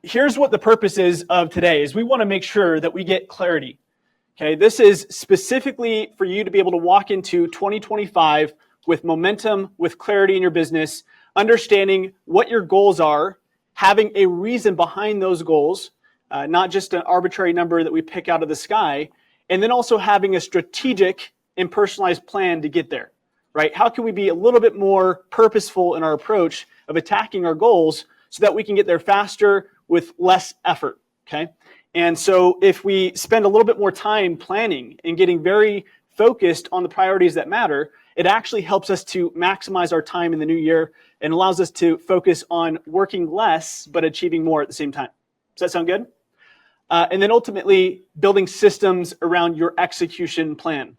here's what the purpose is of today is we want to make sure that we get clarity. Okay, this is specifically for you to be able to walk into 2025 with momentum, with clarity in your business, understanding what your goals are, having a reason behind those goals, not just an arbitrary number that we pick out of the sky, and then also having a strategic and personalized plan to get there, right? How can we be a little bit more purposeful in our approach of attacking our goals so that we can get there faster with less effort, okay? And so if we spend a little bit more time planning and getting very focused on the priorities that matter, it actually helps us to maximize our time in the new year and allows us to focus on working less but achieving more at the same time. Does that sound good? And then ultimately building systems around your execution plan.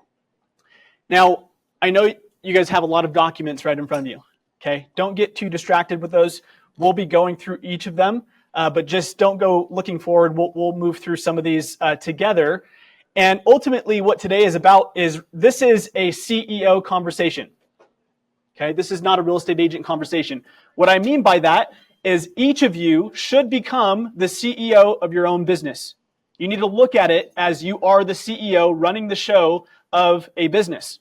Now, I know you guys have a lot of documents right in front of you, okay? Don't get too distracted with those. We'll be going through each of them. But just don't go looking forward. We'll move through some of these together. And ultimately what today is about is this is a CEO conversation. Okay, this is not a real estate agent conversation. What I mean by that is each of you should become the CEO of your own business. You need to look at it as you are the CEO running the show of a business.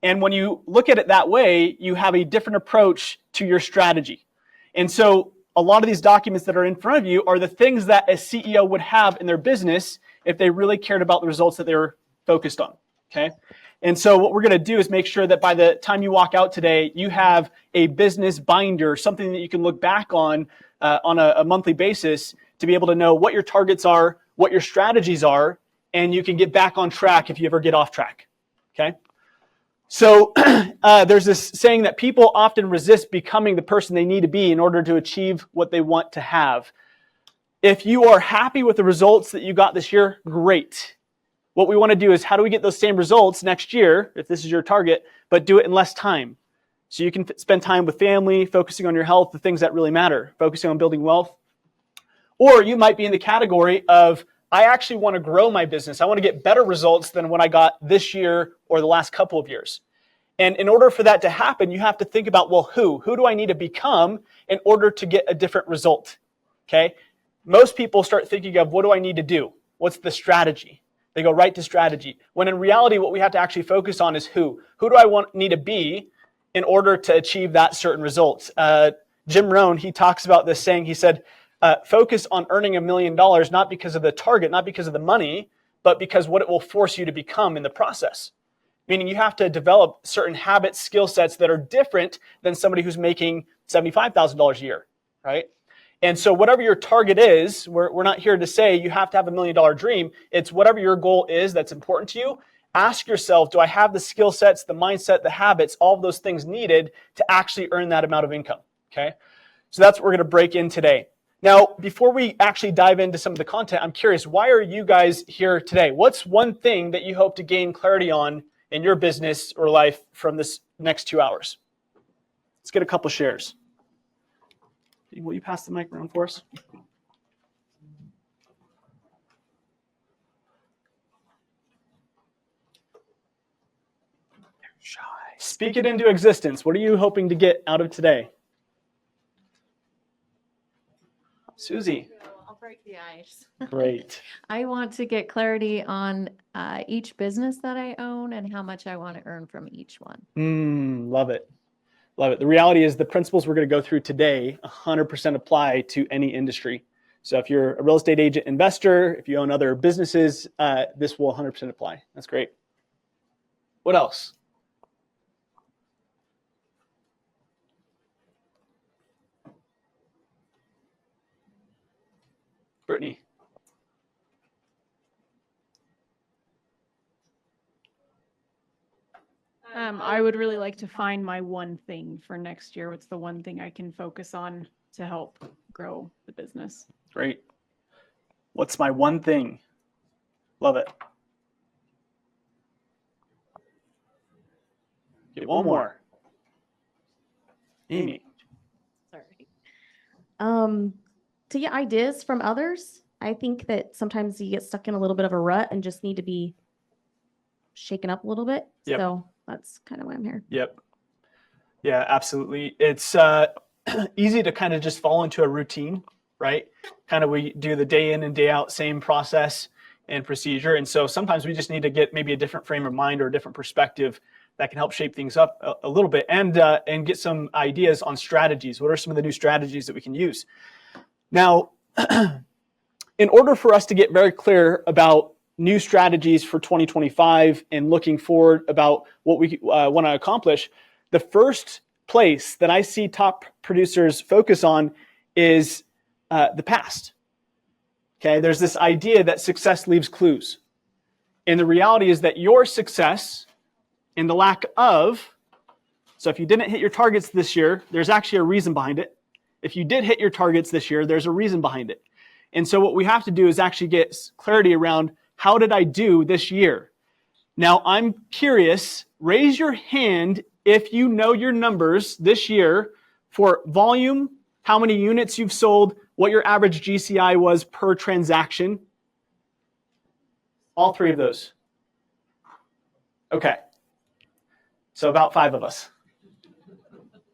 And when you look at it that way, you have a different approach to your strategy. And so a lot of these documents that are in front of you are the things that a CEO would have in their business if they really cared about the results that they were focused on, okay? And so what we're going to do is make sure that by the time you walk out today, you have a business binder, something that you can look back on a monthly basis to be able to know what your targets are, what your strategies are, and you can get back on track if you ever get off track, okay? So there's this saying that people often resist becoming the person they need to be in order to achieve what they want to have. If you are happy with the results that you got this year, great. What we want to do is how do we get those same results next year, if this is your target, but do it in less time. So you can spend time with family, focusing on your health, the things that really matter, focusing on building wealth. Or you might be in the category of, I actually want to grow my business. I want to get better results than what I got this year or the last couple of years. And in order for that to happen, you have to think about, well, who do I need to become in order to get a different result? Okay. Most people start thinking of what do I need to do? What's the strategy? They go right to strategy. When in reality, what we have to actually focus on is who. Who do I need to be in order to achieve that certain results? Jim Rohn, he talks about this saying, he said, focus on earning $1 million, not because of the target, not because of the money, but because what it will force you to become in the process. Meaning you have to develop certain habits, skill sets that are different than somebody who's making $75,000 a year, right? And so whatever your target is, we're not here to say you have to have $1 million dream. It's whatever your goal is that's important to you. Ask yourself, do I have the skill sets, the mindset, the habits, all of those things needed to actually earn that amount of income, okay? So that's what we're going to break in today. Now, before we actually dive into some of the content, I'm curious, why are you guys here today? What's one thing that you hope to gain clarity on in your business or life from this next 2 hours? Let's get a couple shares. Will you pass the mic around for us? Shy. Speak it into existence. What are you hoping to get out of today? Susie. I'll break the ice. Great. I want to get clarity on each business that I own and how much I want to earn from each one. Love it. Love it. The reality is the principles we're going to go through today 100% apply to any industry. So if you're a real estate agent investor, if you own other businesses, this will 100% apply. That's great. What else? Brittany. I would really like to find my one thing for next year. What's the one thing I can focus on to help grow the business? Great. What's my one thing? Love it. Get one more. Amy. Sorry. To get ideas from others. I think that sometimes you get stuck in a little bit of a rut and just need to be shaken up a little bit. Yep. So that's kind of why I'm here. Yep. Yeah, absolutely. It's easy to kind of just fall into a routine, right? Kind of we do the day in and day out, same process and procedure. And so sometimes we just need to get maybe a different frame of mind or a different perspective that can help shape things up a little bit and get some ideas on strategies. What are some of the new strategies that we can use? Now, in order for us to get very clear about new strategies for 2025 and looking forward about what we want to accomplish, the first place that I see top producers focus on is the past. Okay, there's this idea that success leaves clues. And the reality is that your success and the lack of, so if you didn't hit your targets this year, there's actually a reason behind it. If you did hit your targets this year, there's a reason behind it. And so what we have to do is actually get clarity around, how did I do this year? Now, I'm curious, raise your hand if you know your numbers this year for volume, how many units you've sold, what your average GCI was per transaction. All three of those. Okay. So about 5 of us.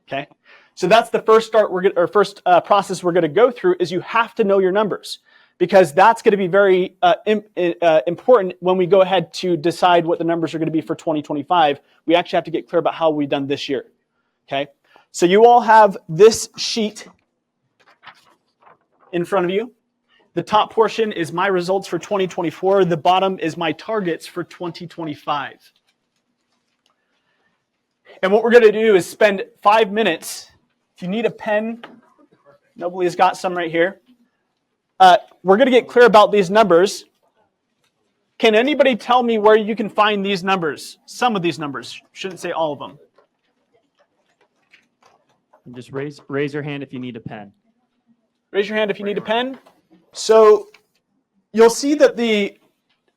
Okay. So that's the first process we're going to go through, is you have to know your numbers, because that's going to be very important when we go ahead to decide what the numbers are going to be for 2025. We actually have to get clear about how we've done this year. Okay. So you all have this sheet in front of you. The top portion is my results for 2024. The bottom is my targets for 2025. And what we're going to do is spend 5 minutes. If you need a pen, nobody's got some right here. We're going to get clear about these numbers. Can anybody tell me where you can find these numbers? Some of these numbers. Shouldn't say all of them. And just raise your hand if you need a pen. Raise your hand if you need a pen. So you'll see that the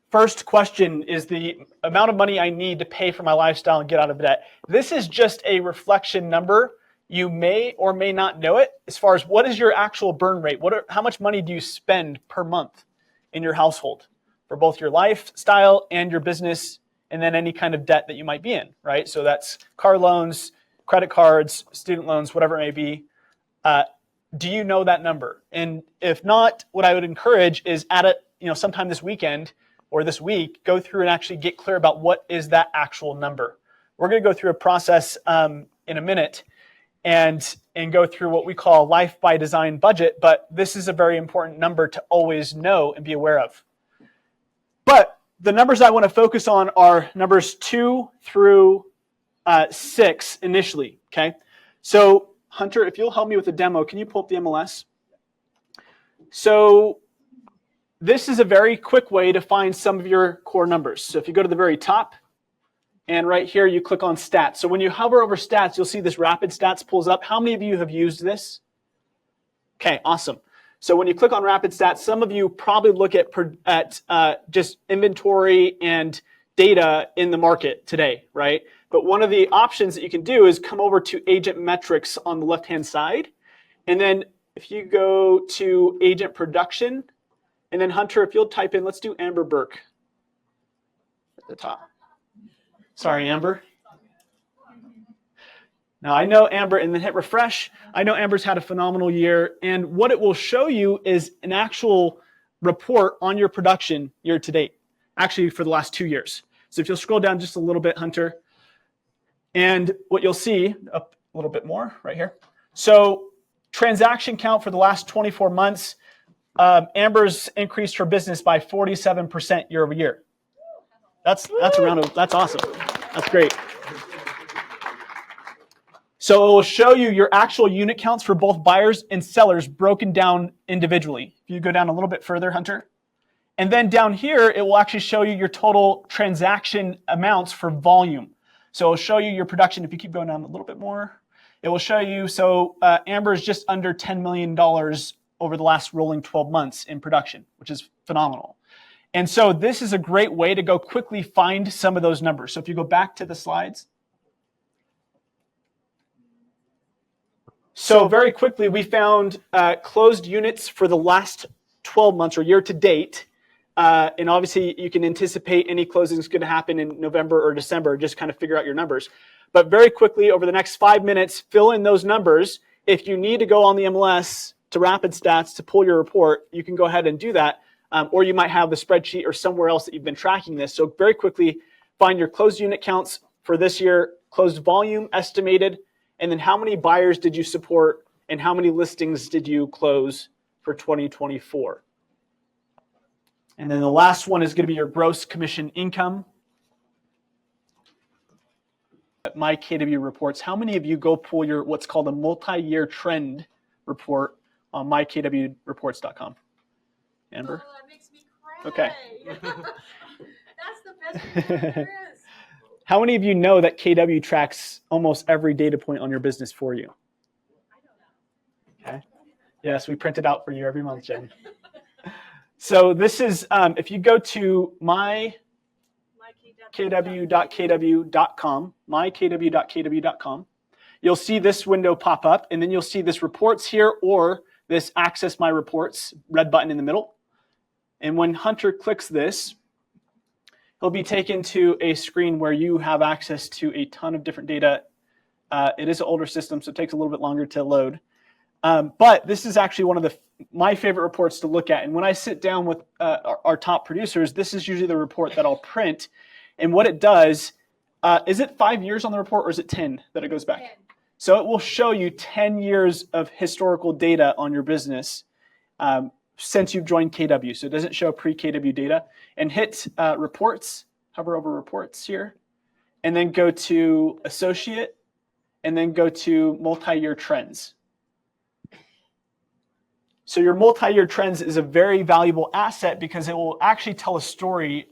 first question is the amount of money I need to pay for my lifestyle and get out of debt. This is just a reflection number. You may or may not know it as far as what is your actual burn rate? How much money do you spend per month in your household for both your lifestyle and your business, and then any kind of debt that you might be in, right? So that's car loans, credit cards, student loans, whatever it may be. Do you know that number? And if not, what I would encourage is at it, sometime this weekend or this week, go through and actually get clear about what is that actual number. We're going to go through a process in a minute and go through what we call life by design budget, but this is a very important number to always know and be aware of. But the numbers I want to focus on are numbers 2 through 6 initially, okay? So Hunter, if you'll help me with the demo, can you pull up the MLS? So this is a very quick way to find some of your core numbers. So if you go to the very top, and right here you click on stats. So when you hover over stats, you'll see this rapid stats pulls up. How many of you have used this? Okay, awesome. So when you click on rapid stats, some of you probably look at just inventory and data in the market today, right? But one of the options that you can do is come over to agent metrics on the left-hand side. And then if you go to agent production, and then Hunter, if you'll type in, let's do Amber Burke at the top. Sorry, Amber. Now I know Amber, and then hit refresh. I know Amber's had a phenomenal year. And what it will show you is an actual report on your production year to date, actually for the last 2 years. So if you'll scroll down just a little bit, Hunter, and what you'll see, up a little bit more right here. So transaction count for the last 24 months, Amber's increased her business by 47% year over year. That's awesome. That's great. So it will show you your actual unit counts for both buyers and sellers broken down individually. If you go down a little bit further, Hunter. And then down here, it will actually show you your total transaction amounts for volume. So it'll show you your production. If you keep going down a little bit more, it will show you, so Amber is just under $10 million over the last rolling 12 months in production, which is phenomenal. And so this is a great way to go quickly find some of those numbers. So if you go back to the slides. So very quickly, we found closed units for the last 12 months or year to date. And obviously, you can anticipate any closings going to happen in November or December, just kind of figure out your numbers. But very quickly, over the next 5 minutes, fill in those numbers. If you need to go on the MLS to to Rapid Stats to pull your report, you can go ahead and do that. Or you might have the spreadsheet or somewhere else that you've been tracking this. So very quickly, find your closed unit counts for this year, closed volume estimated, and then how many buyers did you support and how many listings did you close for 2024. And then the last one is going to be your gross commission income. My KW reports. How many of you go pull your what's called a multi-year trend report on mykWreports.com? Amber? Oh, that makes me cry. Okay. That's the best report there is. How many of you know that KW tracks almost every data point on your business for you? Okay. Yes, we print it out for you every month, Jen. So this is, if you go to mykw.kw.com, mykw.kw.com, you'll see this window pop up, and then you'll see this reports here or this access my reports red button in the middle. And when Hunter clicks this, he'll be taken to a screen where you have access to a ton of different data. It is an older system, so it takes a little bit longer to load. But this is actually one of my favorite reports to look at. And when I sit down with our top producers, this is usually the report that I'll print. And what it does, is it 5 years on the report or is it 10 that it goes back? 10. So it will show you 10 years of historical data on your business since you've joined KW. So it doesn't show pre-KW data. And hit reports, hover over reports here, and then go to associate, and then go to multi-year trends. So your multi-year trends is a very valuable asset because it will actually tell a story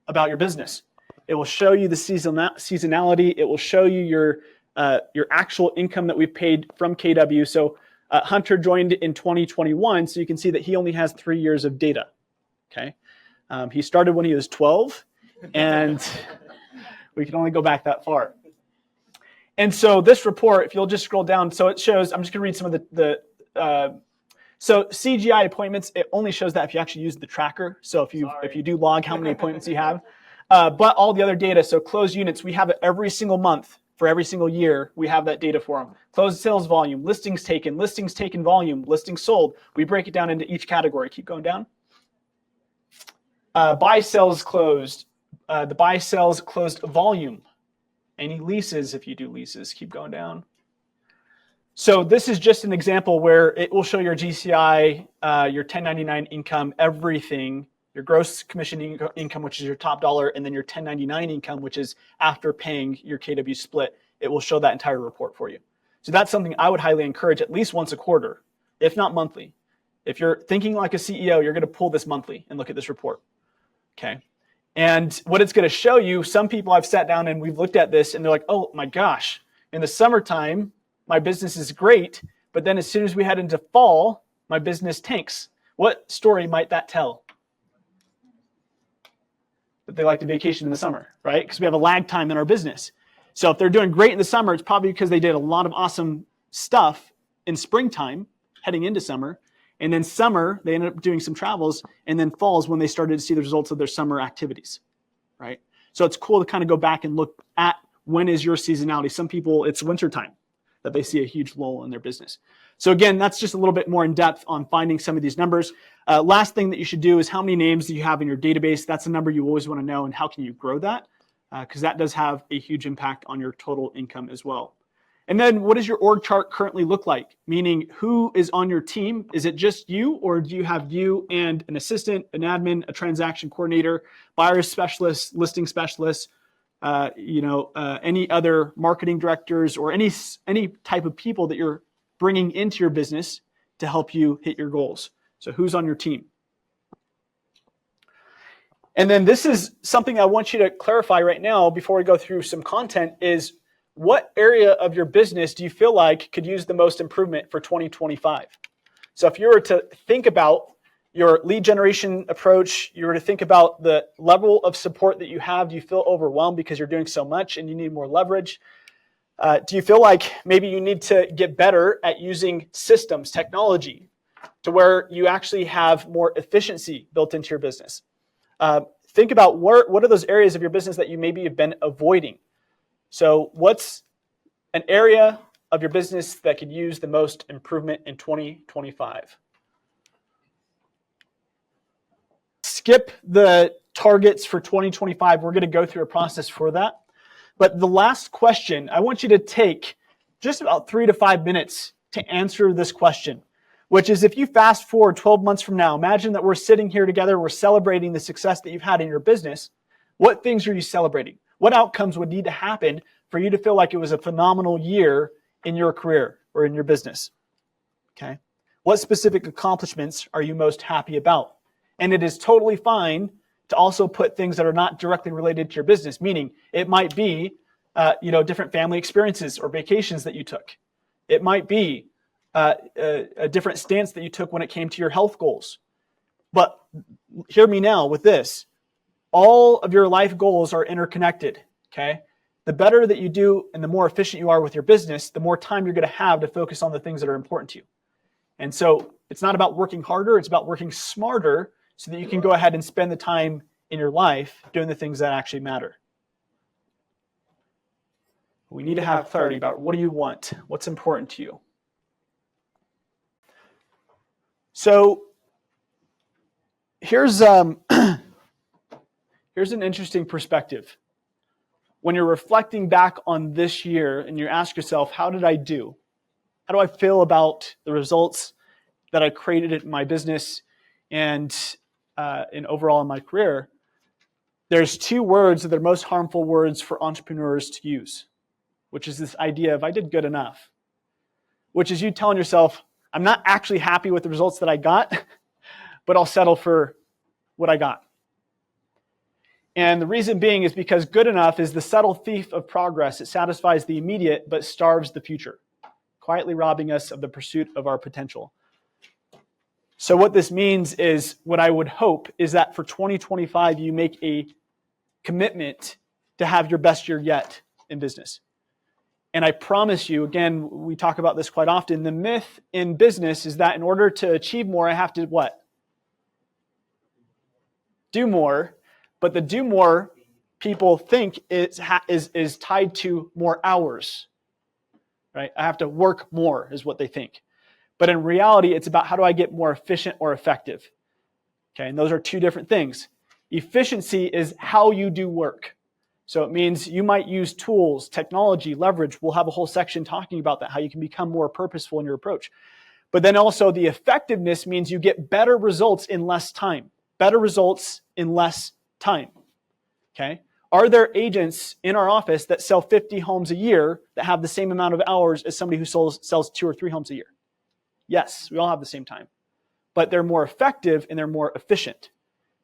about your business. It will show you the seasonality. It will show you your actual income that we've paid from KW. So Hunter joined in 2021, so you can see that he only has 3 years of data. Okay, he started when he was 12, and we can only go back that far. And so this report, if you'll just scroll down, so it shows. I'm just going to read some of so CGI appointments. It only shows that if you actually use the tracker. So if you do log how many appointments you have, but all the other data. So closed units, we have it every single month. For every single year, we have that data for them. Closed sales volume, listings taken volume, listings sold. We break it down into each category. Keep going down. Buy sales closed. The buy sales closed volume. Any leases, if you do leases, keep going down. So this is just an example where it will show your GCI, your 1099 income, everything, your gross commission income, which is your top dollar, and then your 1099 income, which is after paying your KW split. It will show that entire report for you. So that's something I would highly encourage at least once a quarter, if not monthly. If you're thinking like a CEO, you're going to pull this monthly and look at this report. Okay. And what it's going to show you, some people I've sat down and we've looked at this and they're like, oh my gosh, in the summertime, my business is great. But then as soon as we head into fall, my business tanks. What story might that tell? That they like to vacation in the summer, right? Because we have a lag time in our business. So if they're doing great in the summer, it's probably because they did a lot of awesome stuff in springtime heading into summer. And then summer, they ended up doing some travels. And then fall is when they started to see the results of their summer activities, right? So it's cool to kind of go back and look at when is your seasonality. Some people, it's wintertime that they see a huge lull in their business. So again, that's just a little bit more in depth on finding some of these numbers. Last thing that you should do is how many names do you have in your database? That's a number you always want to know, and how can you grow that? Because that does have a huge impact on your total income as well. And then what does your org chart currently look like? Meaning who is on your team? Is it just you, or do you have you and an assistant, an admin, a transaction coordinator, buyers specialist, listing specialist, any other marketing directors, or any type of people that you're bringing into your business to help you hit your goals? So who's on your team? And then this is something I want you to clarify right now before we go through some content is, what area of your business do you feel like could use the most improvement for 2025? So if you were to think about your lead generation approach, you were to think about the level of support that you have, do you feel overwhelmed because you're doing so much and you need more leverage? Do you feel like maybe you need to get better at using systems, technology, to where you actually have more efficiency built into your business? Think about what are those areas of your business that you maybe have been avoiding? So what's an area of your business that could use the most improvement in 2025? Skip the targets for 2025. We're going to go through a process for that. But the last question, I want you to take just about 3 to 5 minutes to answer this question, which is if you fast forward 12 months from now, imagine that we're sitting here together, we're celebrating the success that you've had in your business. What things are you celebrating? What outcomes would need to happen for you to feel like it was a phenomenal year in your career or in your business? Okay. What specific accomplishments are you most happy about? And it is totally fine to also put things that are not directly related to your business, meaning it might be different family experiences or vacations that you took. It might be a different stance that you took when it came to your health goals. But hear me now with this. All of your life goals are interconnected, okay? The better that you do and the more efficient you are with your business, the more time you're going to have to focus on the things that are important to you. And so it's not about working harder, it's about working smarter so that you can go ahead and spend the time in your life doing the things that actually matter. We need to have clarity about what do you want, what's important to you. So here's an interesting perspective. When you're reflecting back on this year and you ask yourself, how did I do? How do I feel about the results that I created in my business and overall in my career? There's 2 words that are the most harmful words for entrepreneurs to use, which is this idea of I did good enough, which is you telling yourself, I'm not actually happy with the results that I got, but I'll settle for what I got. And the reason being is because good enough is the subtle thief of progress. It satisfies the immediate, but starves the future, quietly robbing us of the pursuit of our potential. So what this means is, what I would hope is that for 2025, you make a commitment to have your best year yet in business. And I promise you, again, we talk about this quite often, the myth in business is that in order to achieve more, I have to what? Do more. But the do more people think is tied to more hours, right? I have to work more is what they think. But in reality, it's about how do I get more efficient or effective? Okay, and those are 2 different things. Efficiency is how you do work. So it means you might use tools, technology, leverage. We'll have a whole section talking about that, how you can become more purposeful in your approach. But then also the effectiveness means you get better results in less time. Better results in less time. Okay? Are there agents in our office that sell 50 homes a year that have the same amount of hours as somebody who sells 2 or 3 homes a year? Yes, we all have the same time. But they're more effective and they're more efficient.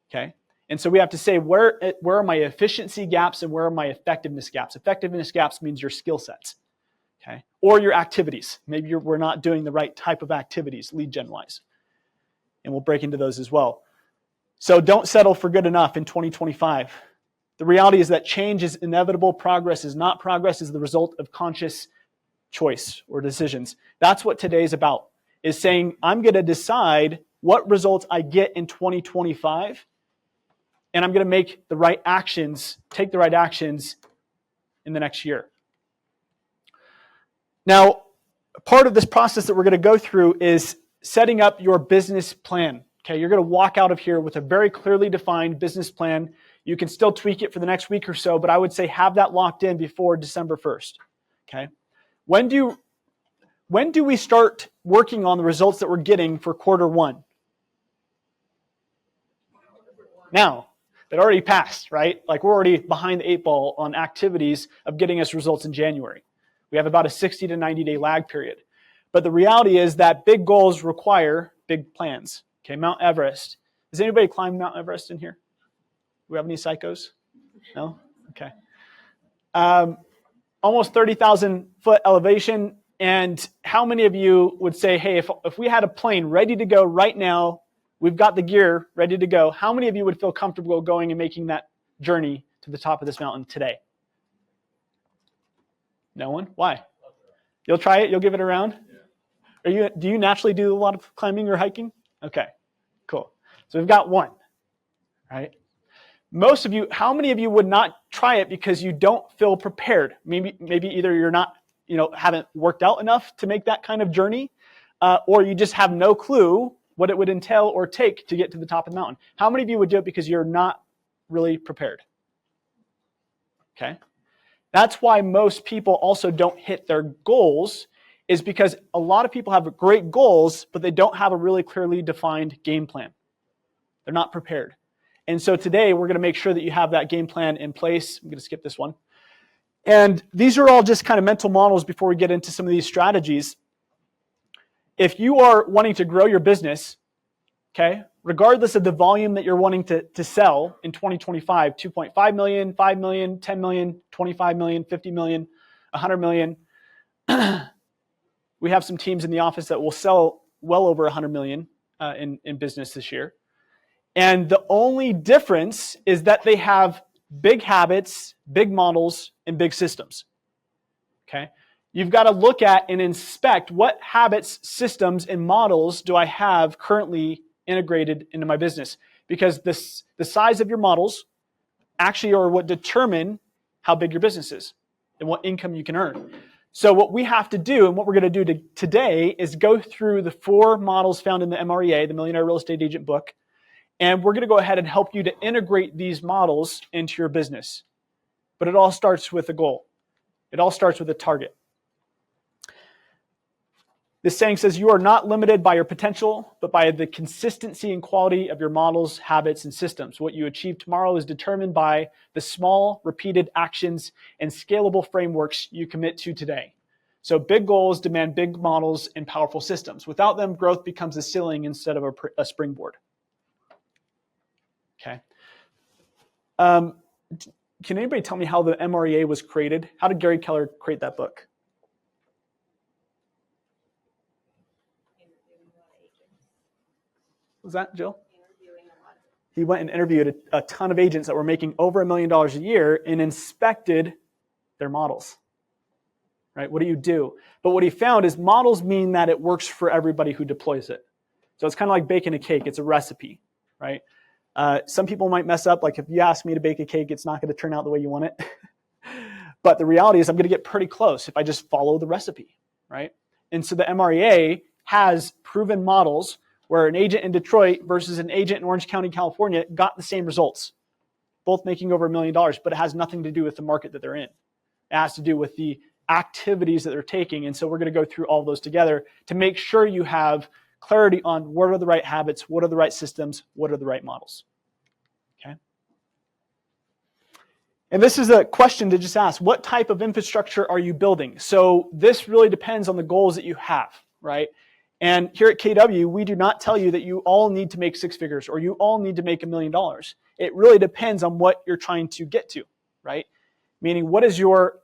Okay? And so we have to say, where are my efficiency gaps and where are my effectiveness gaps? Effectiveness gaps means your skill sets, okay? Or your activities. Maybe we're not doing the right type of activities, lead gen-wise. And we'll break into those as well. So don't settle for good enough in 2025. The reality is that change is inevitable. Progress is not. Progress is the result of conscious choice or decisions. That's what today's about, is saying, I'm going to decide what results I get in 2025. And I'm going to make the right actions, take the right actions in the next year. Now, part of this process that we're going to go through is setting up your business plan. Okay, you're going to walk out of here with a very clearly defined business plan. You can still tweak it for the next week or so, but I would say have that locked in before December 1st. Okay, when do we start working on the results that we're getting for quarter 1? Now. That already passed, right? Like we're already behind the 8 ball on activities of getting us results in January. We have about a 60 to 90 day lag period. But the reality is that big goals require big plans. Okay, Mount Everest. Has anybody climbed Mount Everest in here? Do we have any psychos? No? Okay. Almost 30,000 foot elevation. And how many of you would say, hey, if we had a plane ready to go right now, we've got the gear ready to go. How many of you would feel comfortable going and making that journey to the top of this mountain today? No one? Why? You'll try it? You'll give it a round? Yeah. Do you naturally do a lot of climbing or hiking? Okay, cool. So we've got 1, right? Most of you, how many of you would not try it because you don't feel prepared? Maybe either you're not haven't worked out enough to make that kind of journey, or you just have no clue what it would entail or take to get to the top of the mountain. How many of you would do it because you're not really prepared? Okay. That's why most people also don't hit their goals, is because a lot of people have great goals, but they don't have a really clearly defined game plan. They're not prepared. And so today we're going to make sure that you have that game plan in place. I'm going to skip this one. And these are all just kind of mental models before we get into some of these strategies. If you are wanting to grow your business, okay, regardless of the volume that you're wanting to sell in 2025, 2.5 million, 5 million, 10 million, 25 million, 50 million, 100 million. We have some teams in the office that will sell well over 100 million in business this year. And the only difference is that they have big habits, big models, and big systems. Okay? You've got to look at and inspect what habits, systems, and models do I have currently integrated into my business, because the size of your models actually are what determine how big your business is and what income you can earn. So what we have to do, and what we're going to do today, is go through the 4 models found in the MREA, the Millionaire Real Estate Agent book, and we're going to go ahead and help you to integrate these models into your business. But it all starts with a goal. It all starts with a target. This saying says, you are not limited by your potential, but by the consistency and quality of your models, habits, and systems. What you achieve tomorrow is determined by the small, repeated actions and scalable frameworks you commit to today. So big goals demand big models and powerful systems. Without them, growth becomes a ceiling instead of a springboard. Okay. Can anybody tell me how the MREA was created? How did Gary Keller create that book? Was that Jill? He went and interviewed a ton of agents that were making over $1 million a year and inspected their models. Right? What do you do? But what he found is models mean that it works for everybody who deploys it. So it's kind of like baking a cake. It's a recipe, right? Some people might mess up. Like if you ask me to bake a cake, it's not going to turn out the way you want it. But the reality is I'm going to get pretty close if I just follow the recipe, right? And so the MREA has proven models where an agent in Detroit versus an agent in Orange County, California got the same results, both making over $1 million, but it has nothing to do with the market that they're in. It has to do with the activities that they're taking. And so we're going to go through all those together to make sure you have clarity on what are the right habits, what are the right systems, what are the right models. Okay. And this is a question to just ask, what type of infrastructure are you building? So this really depends on the goals that you have, right? And here at KW, we do not tell you that you all need to make 6 figures or you all need to make $1 million. It really depends on what you're trying to get to, right? Meaning, what is your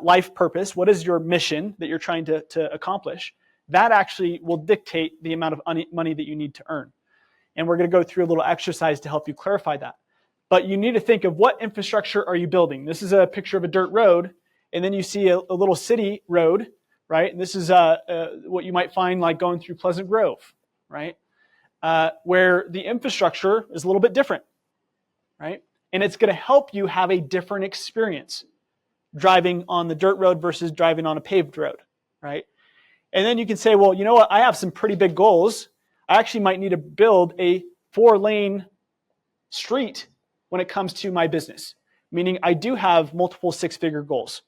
life purpose? What is your mission that you're trying to accomplish? That actually will dictate the amount of money that you need to earn. And we're going to go through a little exercise to help you clarify that. But you need to think of what infrastructure are you building? This is a picture of a dirt road, and then you see a little city road, right? And this is what you might find like going through Pleasant Grove, right? Where the infrastructure is a little bit different, right? And it's going to help you have a different experience driving on the dirt road versus driving on a paved road, right? And then you can say, well, you know what? I have some pretty big goals. I actually might need to build a 4-lane street when it comes to my business, meaning I do have multiple 6-figure goals.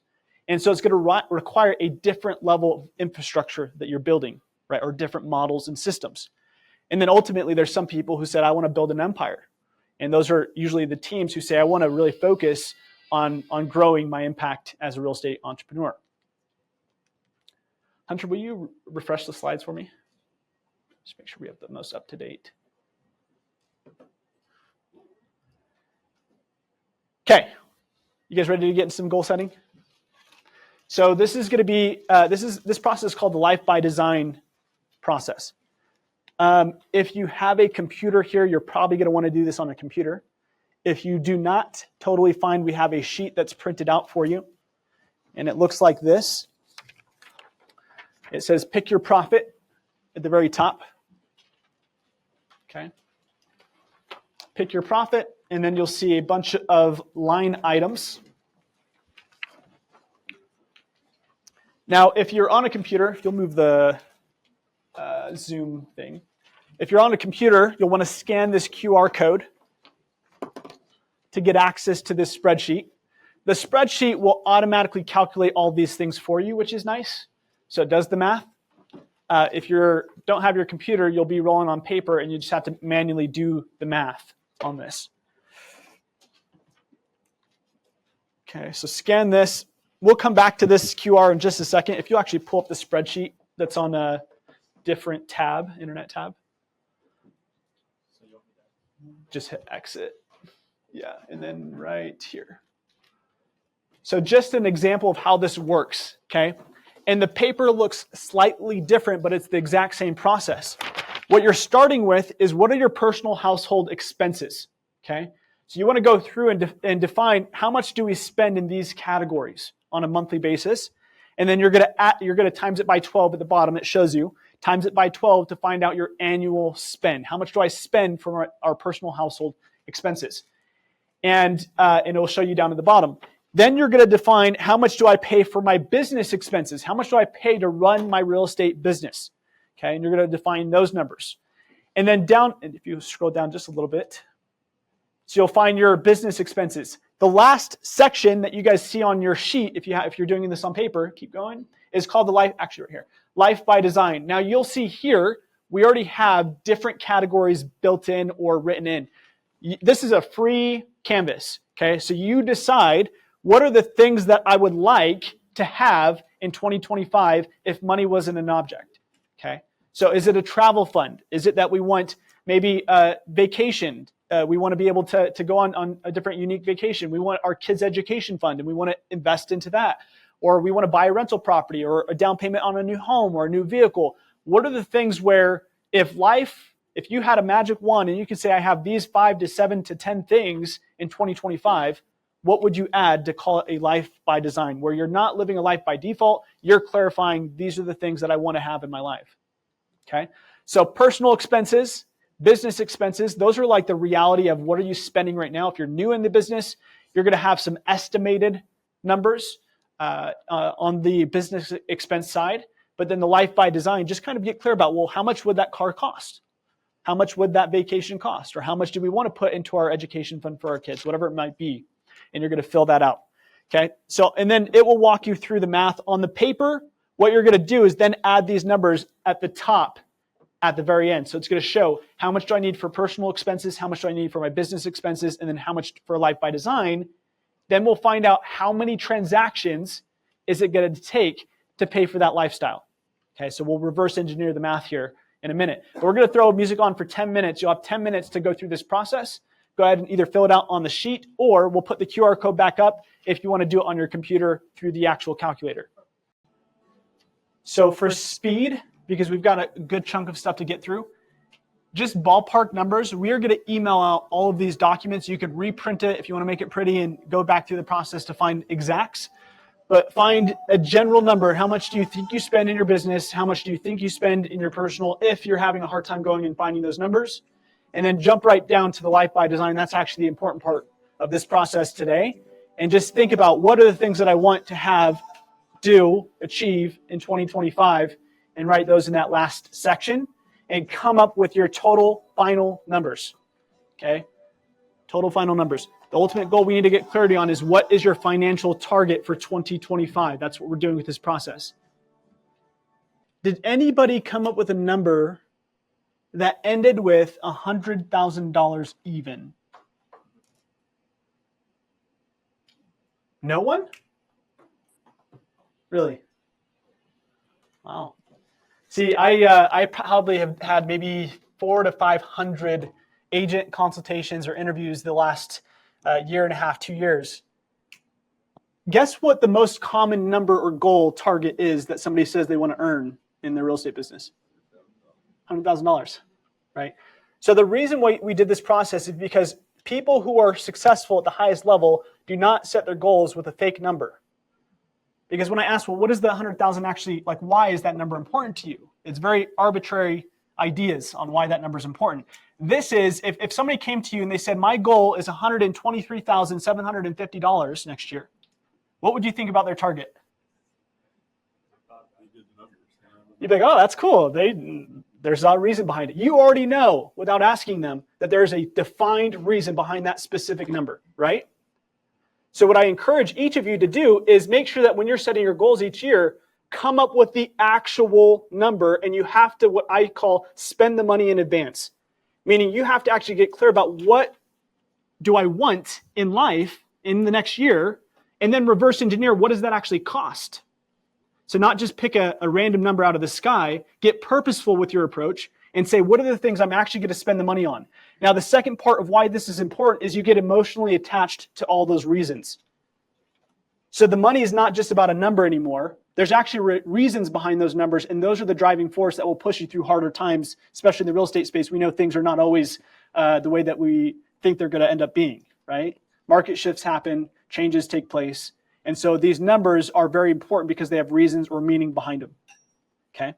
And so it's going to require a different level of infrastructure that you're building, right? Or different models and systems. And then ultimately, there's some people who said, I want to build an empire. And those are usually the teams who say, I want to really focus on growing my impact as a real estate entrepreneur. Hunter, will you refresh the slides for me? Just make sure we have the most up to date. Okay, you guys ready to get into some goal setting? So this is going to be, this process is called the Life by Design process. If you have a computer here, you're probably going to want to do this on a computer. If you do not, totally fine. We have a sheet that's printed out for you. And it looks like this. It says pick your profit at the very top. Okay. Pick your profit, and then you'll see a bunch of line items. Now, if you're on a computer, if you'll move the Zoom thing. If you're on a computer, you'll want to scan this QR code to get access to this spreadsheet. The spreadsheet will automatically calculate all these things for you, which is nice. So it does the math. If you don't have your computer, you'll be rolling on paper and you just have to manually do the math on this. Okay, so scan this. We'll come back to this QR in just a second. If you actually pull up the spreadsheet that's on a different tab, internet tab, just hit exit. Yeah, and then right here. So just an example of how this works, okay? And the paper looks slightly different, but it's the exact same process. What you're starting with is what are your personal household expenses, okay? So you want to go through and define how much do we spend in these categories on a monthly basis. And then you're going to times it by 12 at the bottom. It shows you. Times it by 12 to find out your annual spend. How much do I spend for our personal household expenses? And it will show you down at the bottom. Then you're going to define how much do I pay for my business expenses? How much do I pay to run my real estate business? Okay, and you're going to define those numbers. And then down, and if you scroll down just a little bit, so you'll find your business expenses. The last section that you guys see on your sheet, if you're doing this on paper, keep going, is called the life, actually right here, Life by Design. Now you'll see here, we already have different categories built in or written in. This is a free canvas, okay? So you decide what are the things that I would like to have in 2025 if money wasn't an object, okay? So is it a travel fund? Is it that we want maybe a vacation? We want to be able to go on a different unique vacation. We want our kids' education fund and we want to invest into that. Or we want to buy a rental property or a down payment on a new home or a new vehicle. What are the things where if you had a magic wand and you could say, I have these 5 to 7 to 10 things in 2025, what would you add to call it a life by design, where you're not living a life by default, you're clarifying these are the things that I want to have in my life, okay? So personal expenses, business expenses, those are like the reality of what are you spending right now. If you're new in the business, you're going to have some estimated numbers on the business expense side, but then the life by design, just kind of get clear about, well, how much would that car cost? How much would that vacation cost? Or how much do we want to put into our education fund for our kids, whatever it might be. And you're going to fill that out, okay? So, and then it will walk you through the math. On the paper, what you're going to do is then add these numbers at the top, at the very end. So it's going to show how much do I need for personal expenses, how much do I need for my business expenses, and then how much for life by design. Then we'll find out how many transactions is it going to take to pay for that lifestyle. Okay, so we'll reverse engineer the math here in a minute. But we're going to throw music on for 10 minutes. You'll have 10 minutes to go through this process. Go ahead and either fill it out on the sheet or we'll put the QR code back up if you want to do it on your computer through the actual calculator. So for speed, because we've got a good chunk of stuff to get through, just ballpark numbers. We are going to email out all of these documents. You could reprint it if you want to make it pretty and go back through the process to find exacts. But find a general number. How much do you think you spend in your business? How much do you think you spend in your personal if you're having a hard time going and finding those numbers? And then jump right down to the life by design. That's actually the important part of this process today. And just think about what are the things that I want to achieve in 2025 and write those in that last section and come up with your total final numbers, okay? Total final numbers. The ultimate goal we need to get clarity on is what is your financial target for 2025? That's what we're doing with this process. Did anybody come up with a number that ended with $100,000 even? No one? Really? Wow. See, I probably have had maybe 400 to 500 agent consultations or interviews the last year and a half, 2 years. Guess what the most common number or goal target is that somebody says they want to earn in their real estate business? $100,000, right? So the reason why we did this process is because people who are successful at the highest level do not set their goals with a fake number. Because when I ask, well, what is the 100,000 actually, like, why is that number important to you? It's very arbitrary ideas on why that number is important. This is, if somebody came to you and they said, my goal is $123,750 next year, what would you think about their target? You'd be like, oh, that's cool. There's a reason behind it. You already know without asking them that there's a defined reason behind that specific number, right? So what I encourage each of you to do is make sure that when you're setting your goals each year, come up with the actual number, and you have to, what I call, spend the money in advance. Meaning you have to actually get clear about what do I want in life in the next year, and then reverse engineer what does that actually cost. So not just pick a random number out of the sky, get purposeful with your approach and say, what are the things I'm actually going to spend the money on? Now, the second part of why this is important is you get emotionally attached to all those reasons. So the money is not just about a number anymore. There's actually reasons behind those numbers, and those are the driving force that will push you through harder times, especially in the real estate space. We know things are not always the way that we think they're going to end up being, right? Market shifts happen, changes take place. And so these numbers are very important because they have reasons or meaning behind them, okay?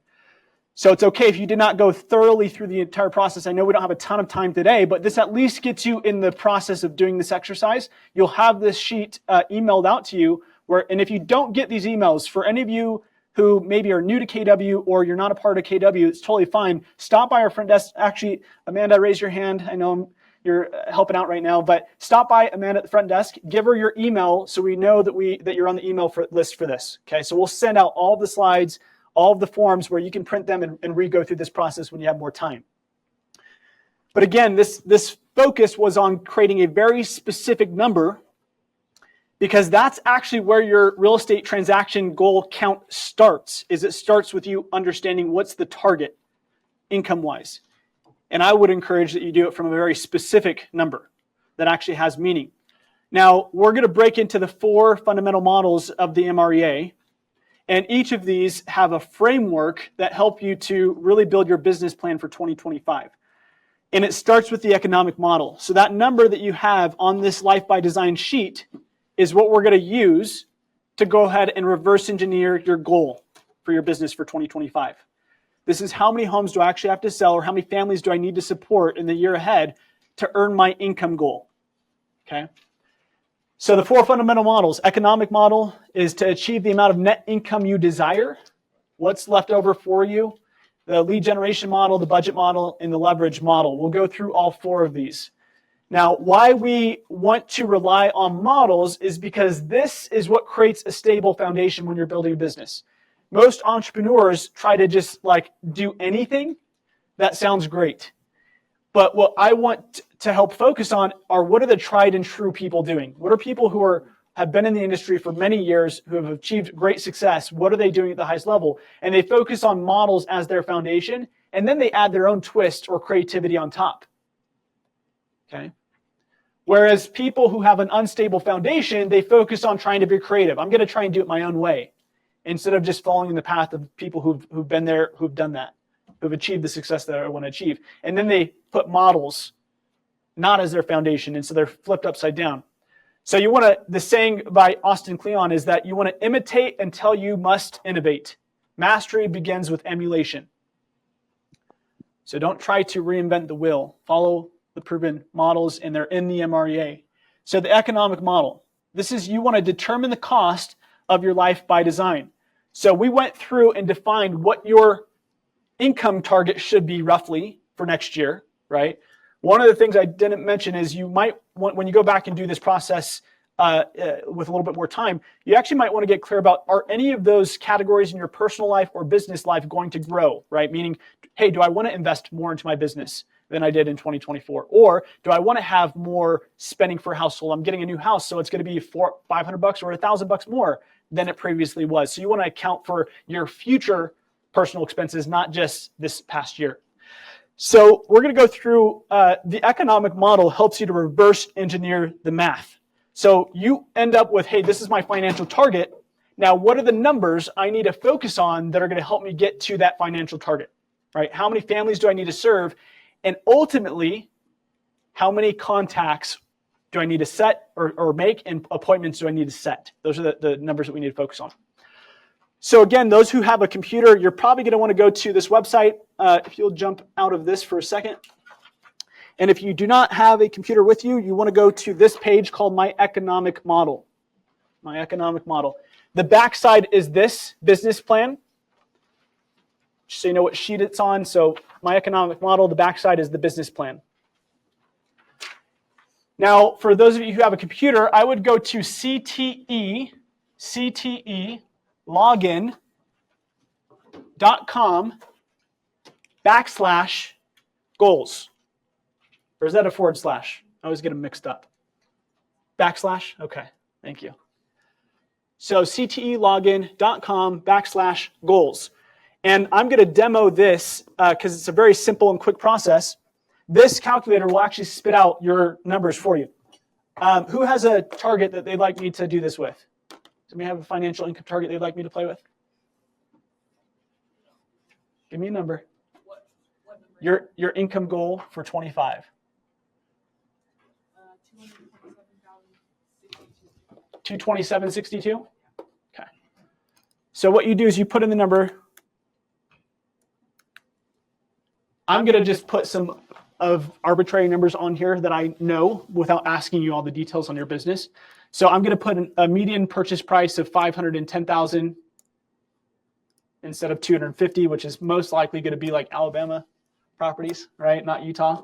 So it's okay if you did not go thoroughly through the entire process. I know we don't have a ton of time today, but this at least gets you in the process of doing this exercise. You'll have this sheet emailed out to you, and if you don't get these emails, for any of you who maybe are new to KW or you're not a part of KW, it's totally fine. Stop by our front desk. Actually, Amanda, raise your hand. I know you're helping out right now, but stop by Amanda at the front desk, give her your email so we know that you're on the email list for this. Okay, so we'll send out all the slides, all of the forms where you can print them and re-go through this process when you have more time. But again, this focus was on creating a very specific number because that's actually where your real estate transaction goal count starts, is it starts with you understanding what's the target income-wise. And I would encourage that you do it from a very specific number that actually has meaning. Now, we're going to break into the 4 fundamental models of the MREA. And each of these have a framework that help you to really build your business plan for 2025. And it starts with the economic model. So that number that you have on this Life by Design sheet is what we're going to use to go ahead and reverse engineer your goal for your business for 2025. This is how many homes do I actually have to sell, or how many families do I need to support in the year ahead to earn my income goal, okay? So the 4 fundamental models. Economic model is to achieve the amount of net income you desire. What's left over for you? The lead generation model, the budget model, and the leverage model. We'll go through all 4 of these. Now, why we want to rely on models is because this is what creates a stable foundation when you're building a business. Most entrepreneurs try to just do anything. That sounds great. But what I want to help focus on are, what are the tried and true people doing? What are people who have been in the industry for many years, who have achieved great success? What are they doing at the highest level? And they focus on models as their foundation, and then they add their own twist or creativity on top. Okay? Whereas people who have an unstable foundation, they focus on trying to be creative. I'm going to try and do it my own way, instead of just following the path of people who've been there, who've done that, who've achieved the success that I want to achieve. And then they put models not as their foundation, and so they're flipped upside down. So the saying by Austin Kleon is that you want to imitate until you must innovate. Mastery begins with emulation. So don't try to reinvent the wheel. Follow the proven models, and they're in the MREA. So the economic model. This is, you want to determine the cost of your life by design. So we went through and defined what your income target should be roughly for next year, right? One of the things I didn't mention is you might want, when you go back and do this process with a little bit more time, you actually might want to get clear about, are any of those categories in your personal life or business life going to grow, right? Meaning, hey, do I want to invest more into my business than I did in 2024? Or do I want to have more spending for a household? I'm getting a new house, so it's going to be $500 or $1,000 more than it previously was. So you want to account for your future personal expenses, not just this past year. So we're going to go through the economic model helps you to reverse engineer the math. So you end up with, hey, this is my financial target. Now, what are the numbers I need to focus on that are going to help me get to that financial target, right? How many families do I need to serve? And ultimately, how many contacts do I need to set or make, and appointments do I need to set? Those are the numbers that we need to focus on. So again, those who have a computer, you're probably going to want to go to this website. If you'll jump out of this for a second. And if you do not have a computer with you, you want to go to this page called My Economic Model. My Economic Model. The backside is this business plan. just so you know what sheet it's on. So my economic model, the backside is the business plan. Now, for those of you who have a computer, I would go to CTE login.com/goals. Or is that a forward slash? I always get them mixed up. Backslash? Okay, thank you. So ctelogin.com/goals. And I'm going to demo this because it's a very simple and quick process. This calculator will actually spit out your numbers for you. Who has a target that they'd like me to do this with? Does anybody have a financial income target they'd like me to play with? Give me a number. Your income goal for 25. 227.62. Okay. So what you do is you put in the number. I'm going to just put some of arbitrary numbers on here that I know without asking you all the details on your business. So I'm going to put a median purchase price of $510,000 instead of $250,000, which is most likely going to be like Alabama properties, right? Not Utah.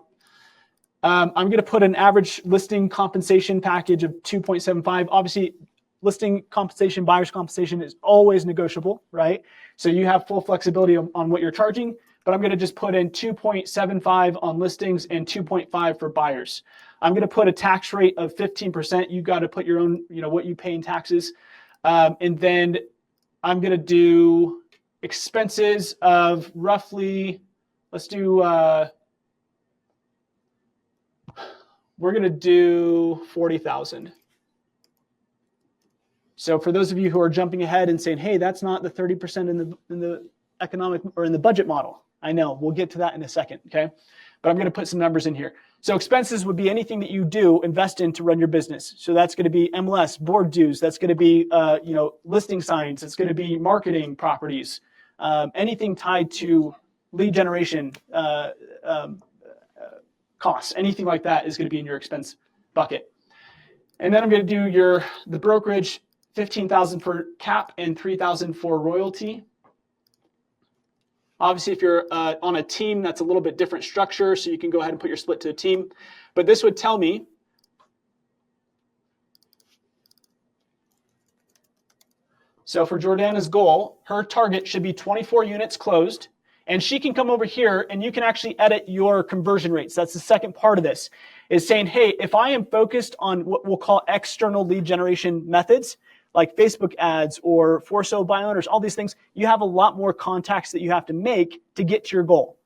I'm going to put an average listing compensation package of 2.75. Obviously, listing compensation, buyer's compensation is always negotiable, right? So you have full flexibility on what you're charging, but I'm going to just put in 2.75 on listings and 2.5 for buyers. I'm going to put a tax rate of 15%. You got to put your own, what you pay in taxes. And then I'm going to do expenses of roughly, we're going to do 40,000. So for those of you who are jumping ahead and saying, hey, that's not the 30% in the economic or in the budget model. I know, we'll get to that in a second, okay? But I'm going to put some numbers in here. So expenses would be anything that you do invest in to run your business. So that's going to be MLS, board dues. That's going to be, listing signs. It's going to be marketing properties, anything tied to lead generation, costs, anything like that is going to be in your expense bucket. And then I'm going to do the brokerage, 15,000 for cap and 3,000 for royalty. Obviously, if you're on a team, that's a little bit different structure, so you can go ahead and put your split to a team. But this would tell me so for Jordana's goal, her target should be 24 units closed. And she can come over here and you can actually edit your conversion rates. That's the second part of this, is saying, hey, if I am focused on what we'll call external lead generation methods, like Facebook ads or for sale by owners, all these things, you have a lot more contacts that you have to make to get to your goal.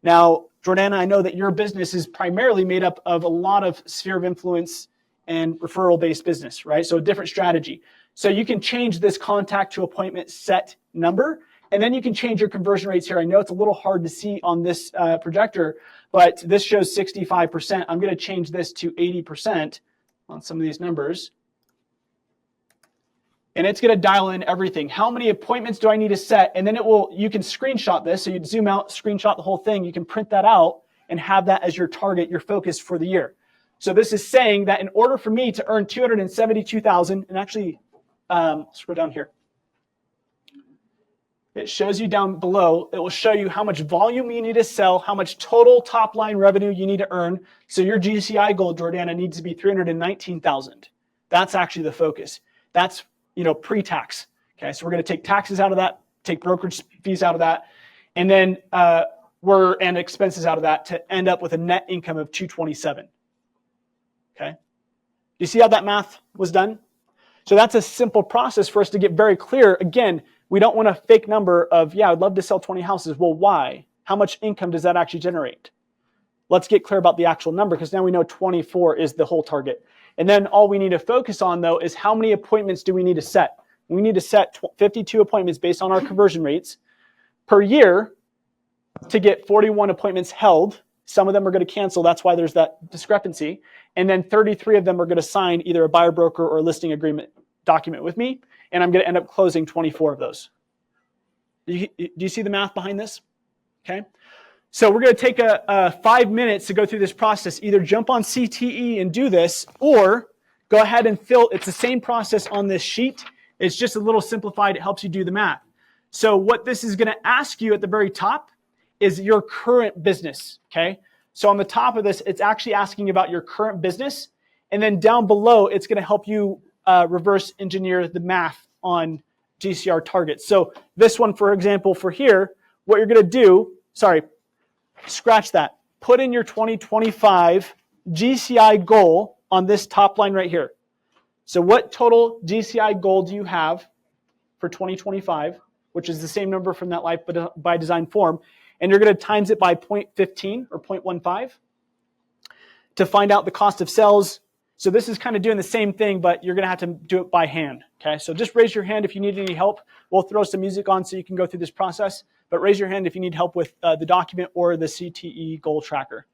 Now, Jordana, I know that your business is primarily made up of a lot of sphere of influence and referral-based business, right? So a different strategy. So you can change this contact to appointment set number, and then you can change your conversion rates here. I know it's a little hard to see on this projector, but this shows 65%. I'm going to change this to 80% on some of these numbers. And it's going to dial in everything. How many appointments do I need to set? And then you can screenshot this. So you'd zoom out, screenshot the whole thing. You can print that out and have that as your target, your focus for the year. So this is saying that in order for me to earn 272,000, and actually, scroll down here. It shows you down below. It will show you how much volume you need to sell, how much total top line revenue you need to earn. So your GCI goal, Jordana, needs to be 319,000. That's actually the focus. That's pre-tax. Okay, so we're going to take taxes out of that, take brokerage fees out of that, and then and expenses out of that to end up with a net income of 227. Okay, do you see how that math was done? So that's a simple process for us to get very clear. Again, we don't want a fake number of, I'd love to sell 20 houses. Well, why? How much income does that actually generate? Let's get clear about the actual number, because now we know 24 is the whole target. And then all we need to focus on, though, is how many appointments do we need to set? We need to set 52 appointments based on our conversion rates per year to get 41 appointments held. Some of them are going to cancel. That's why there's that discrepancy. And then 33 of them are going to sign either a buyer broker or listing agreement document with me. And I'm going to end up closing 24 of those. Do you see the math behind this? Okay. So we're going to take 5 minutes to go through this process. Either jump on CTE and do this, or go ahead and fill. It's the same process on this sheet. It's just a little simplified. It helps you do the math. So what this is going to ask you at the very top is your current business, okay? So on the top of this, it's actually asking about your current business. And then down below, it's going to help you reverse engineer the math on GCR targets. So this one, for example, for here, what you're going to do, scratch that. Put in your 2025 GCI goal on this top line right here. So what total GCI goal do you have for 2025, which is the same number from that Life by Design form, and you're going to times it by 0.15 or 0.15 to find out the cost of sales. So this is kind of doing the same thing, but you're going to have to do it by hand. Okay, so just raise your hand if you need any help. We'll throw some music on so you can go through this process, but raise your hand if you need help with the document or the CTE goal tracker.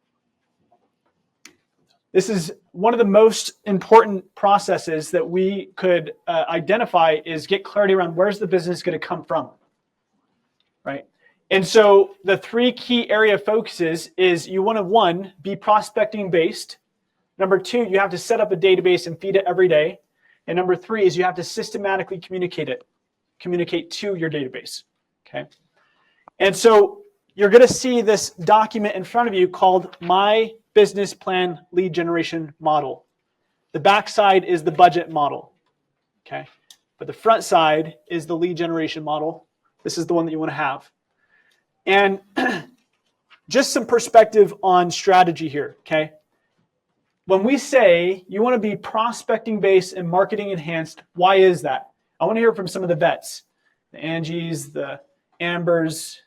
This is one of the most important processes that we could identify is get clarity around where's the business going to come from, right? And so the three key area of focuses is you want to, one, be prospecting based. Number two, you have to set up a database and feed it every day. And number three is you have to systematically communicate to your database, okay? And so you're going to see this document in front of you called My Business Plan Lead Generation Model. The back side is the budget model, okay? But the front side is the lead generation model. This is the one that you want to have. And just some perspective on strategy here, okay? When we say you want to be prospecting based and marketing enhanced, why is that? I want to hear from some of the vets, the Angies, the Ambers,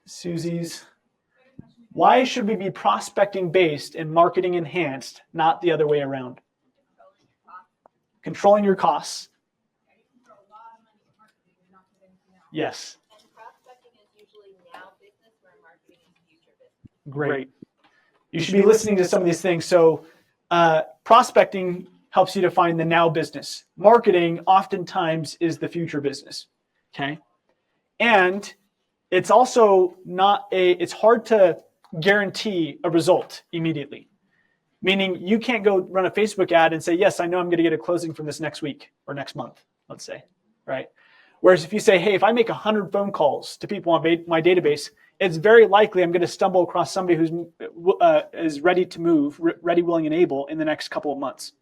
Susie's. Why should we be prospecting based and marketing enhanced, not the other way around? Controlling your costs. Yes. And prospecting is usually now business where marketing is future business. Great. You should be listening to some of these things. So prospecting helps you to find the now business. Marketing oftentimes is the future business, okay? And it's also it's hard to guarantee a result immediately. Meaning you can't go run a Facebook ad and say, yes, I know I'm going to get a closing from this next week or next month, let's say, right? Whereas if you say, hey, if I make 100 phone calls to people on my database, it's very likely I'm going to stumble across somebody who's is ready to move, ready, willing, and able in the next couple of months.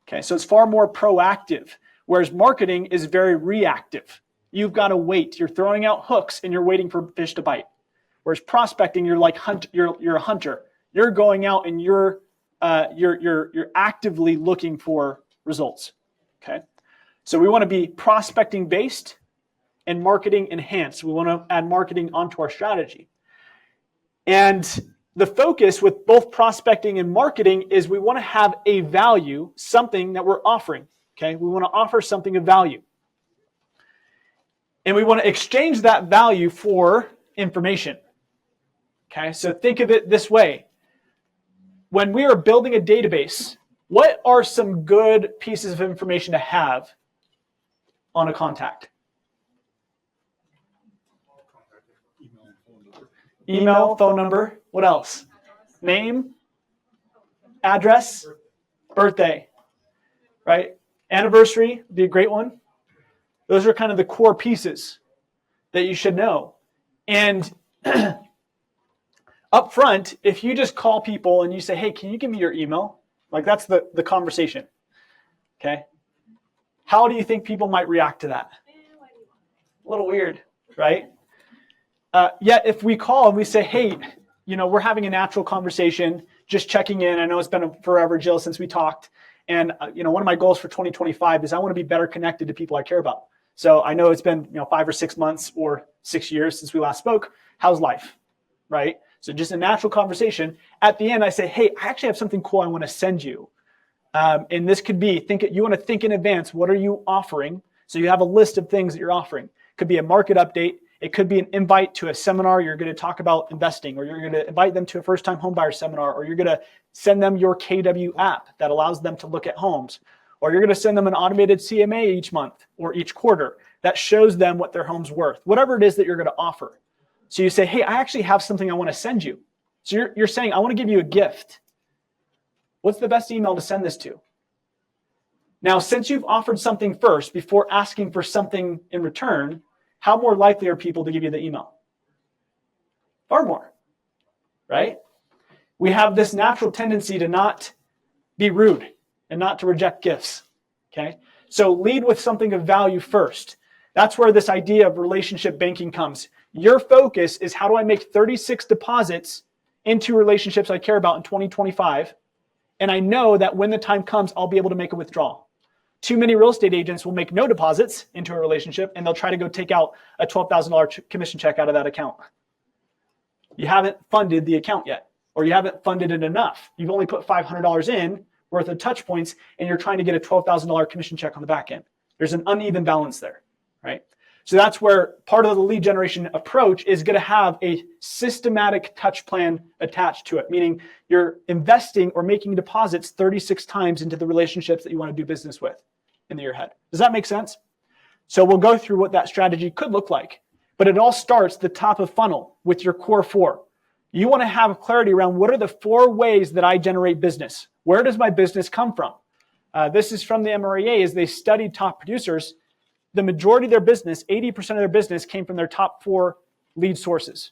Okay, so it's far more proactive, whereas marketing is very reactive. You've got to wait. You're throwing out hooks and you're waiting for fish to bite. Whereas prospecting, you're like you're a hunter. You're going out and you're actively looking for results. Okay. So we want to be prospecting based and marketing enhanced. We want to add marketing onto our strategy. And the focus with both prospecting and marketing is we want to have a value, something that we're offering. Okay, we want to offer something of value. And we want to exchange that value for information. Okay, so think of it this way. When we are building a database, what are some good pieces of information to have on a contact? Email, phone number. What else? Name, address, birthday, right? Anniversary would be a great one. Those are kind of the core pieces that you should know. And up front, if you just call people and you say, hey, can you give me your email? Like that's the conversation. Okay. How do you think people might react to that? A little weird, right? Yet if we call and we say, hey, we're having a natural conversation, just checking in. I know it's been forever, Jill, since we talked. And, one of my goals for 2025 is I want to be better connected to people I care about. So I know it's been, 5 or 6 months or 6 years since we last spoke. How's life, right? So just a natural conversation. At the end, I say, hey, I actually have something cool I want to send you. And this could be, you want to think in advance, what are you offering? So you have a list of things that you're offering. Could be a market update. It could be an invite to a seminar. You're going to talk about investing, or you're going to invite them to a first-time homebuyer seminar, or you're going to send them your KW app that allows them to look at homes, or you're going to send them an automated CMA each month or each quarter that shows them what their home's worth, whatever it is that you're going to offer. So you say, hey, I actually have something I want to send you. So you're saying, I want to give you a gift. What's the best email to send this to? Now, since you've offered something first before asking for something in return, how more likely are people to give you the email? Far more, right? We have this natural tendency to not be rude and not to reject gifts, okay? So lead with something of value first. That's where this idea of relationship banking comes. Your focus is, how do I make 36 deposits into relationships I care about in 2025? And I know that when the time comes, I'll be able to make a withdrawal. Too many real estate agents will make no deposits into a relationship, and they'll try to go take out a $12,000 commission check out of that account. You haven't funded the account yet, or you haven't funded it enough. You've only put $500 in worth of touch points, and you're trying to get a $12,000 commission check on the back end. There's an uneven balance there, right? So that's where part of the lead generation approach is going to have a systematic touch plan attached to it, meaning you're investing or making deposits 36 times into the relationships that you want to do business with in the year ahead. Does that make sense? So we'll go through what that strategy could look like, but it all starts the top of funnel with your core 4. You want to have clarity around, what are the 4 ways that I generate business? Where does my business come from? This is from the MREA. As they studied top producers, the majority of their business, 80% of their business, came from their top 4 lead sources.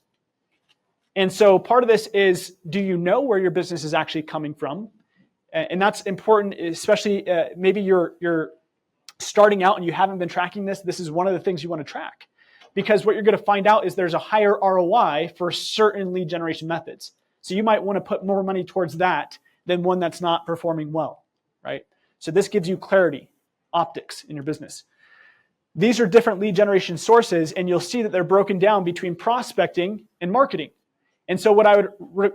And so part of this is, do you know where your business is actually coming from? And that's important, especially maybe you're starting out and you haven't been tracking this. This is one of the things you want to track, because what you're going to find out is there's a higher ROI for certain lead generation methods. So you might want to put more money towards that than one that's not performing well, right? So this gives you clarity, optics in your business. These are different lead generation sources, and you'll see that they're broken down between prospecting and marketing. And so what I would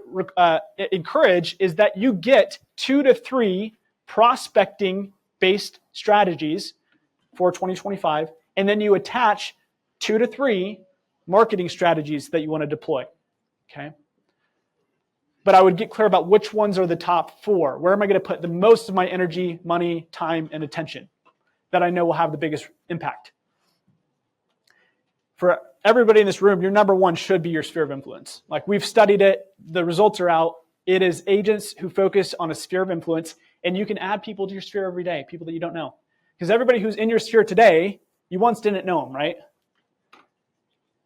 encourage is that you get 2 to 3 prospecting-based strategies for 2025, and then you attach 2 to 3 marketing strategies that you want to deploy, okay? But I would get clear about which ones are the top 4. Where am I going to put the most of my energy, money, time, and attention that I know will have the biggest impact? For everybody in this room, your number 1 should be your sphere of influence. Like, we've studied it. The results are out. It is agents who focus on a sphere of influence, and you can add people to your sphere every day, people that you don't know. Because everybody who's in your sphere today, you once didn't know them, right?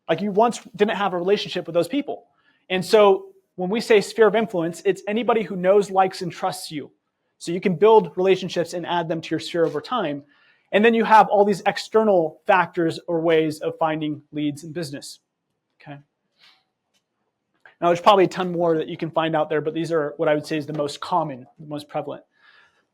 Like, you once didn't have a relationship with those people. And so when we say sphere of influence, it's anybody who knows, likes, and trusts you. So you can build relationships and add them to your sphere over time. And then you have all these external factors or ways of finding leads in business, okay? Now, there's probably a ton more that you can find out there, but these are what I would say is the most common, the most prevalent.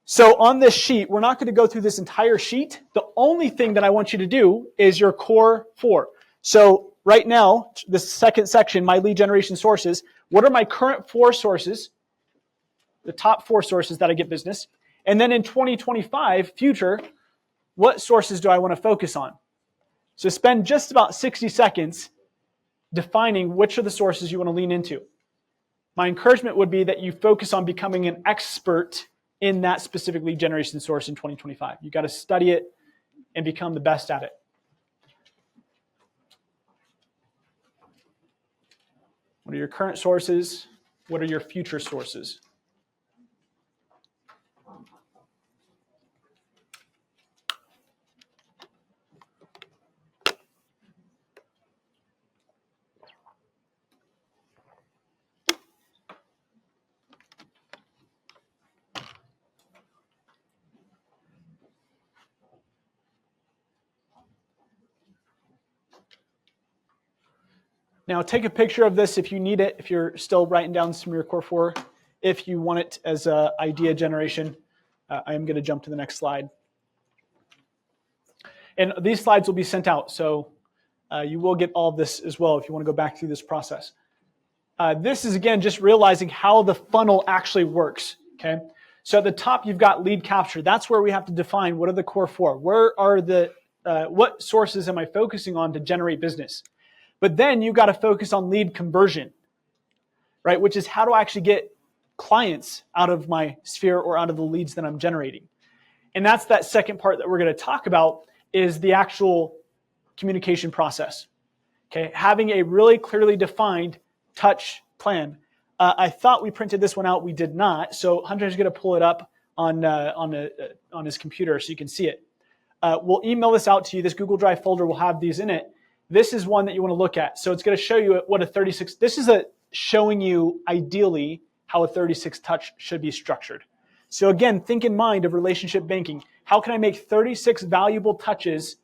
So on this sheet, we're not going to go through this entire sheet. The only thing that I want you to do is your core 4. So right now, the second section, my lead generation sources, what are my current 4 sources, the top 4 sources that I get business? And then in 2025, future, what sources do I want to focus on? So spend just about 60 seconds defining which of the sources you want to lean into. My encouragement would be that you focus on becoming an expert in that specific lead generation source in 2025. You got to study it and become the best at it. What are your current sources? What are your future sources? Now take a picture of this if you need it, if you're still writing down some of your core 4. If you want it as an idea generation, I am going to jump to the next slide. And these slides will be sent out, so you will get all of this as well if you want to go back through this process. This is, again, just realizing how the funnel actually works, okay? So at the top, you've got lead capture. That's where we have to define what are the core 4. Where are the, what sources am I focusing on to generate business? But then you got to focus on lead conversion, right? Which is, how do I actually get clients out of my sphere or out of the leads that I'm generating? And that's that second part that we're going to talk about, is the actual communication process. Okay, having a really clearly defined touch plan. I thought we printed this one out. We did not. So Hunter's going to pull it up. on his computer so you can see it. We'll email this out to you. This Google Drive folder will have these in it. This is one that you want to look at. So it's going to show you what a 36, this is showing you ideally how a 36 touch should be structured. So again, think in mind of relationship banking. How can I make 36 valuable touches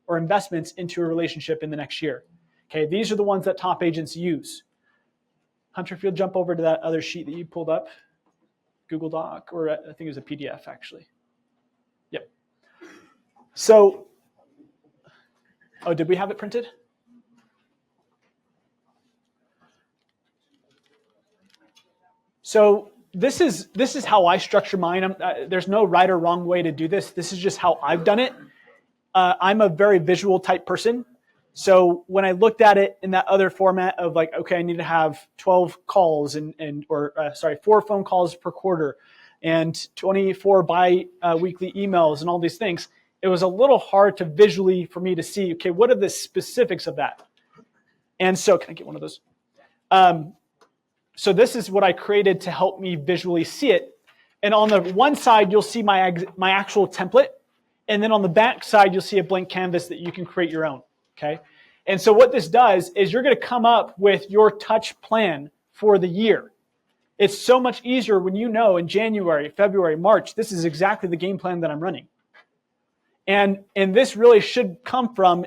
or investments into a relationship in the next year? Okay, these are the ones that top agents use. Hunter, if you'll jump over to that other sheet that you pulled up, Google Doc, or I think it was a PDF actually. Yep. So, oh, did we have it printed? So this is how I structure mine. There's no right or wrong way to do this. This is just how I've done it. I'm a very visual type person. So when I looked at it in that other format of like, okay, I need to have 12 calls or 4 phone calls per quarter and 24 bi-weekly emails and all these things, it was a little hard to visually for me to see, okay, what are the specifics of that? And so, can I get one of those? So this is what I created to help me visually see it. And on the one side, you'll see my actual template. And then on the back side, you'll see a blank canvas that you can create your own. Okay. And so what this does is you're going to come up with your touch plan for the year. It's so much easier when you know in January, February, March, this is exactly the game plan that I'm running. And this really should come from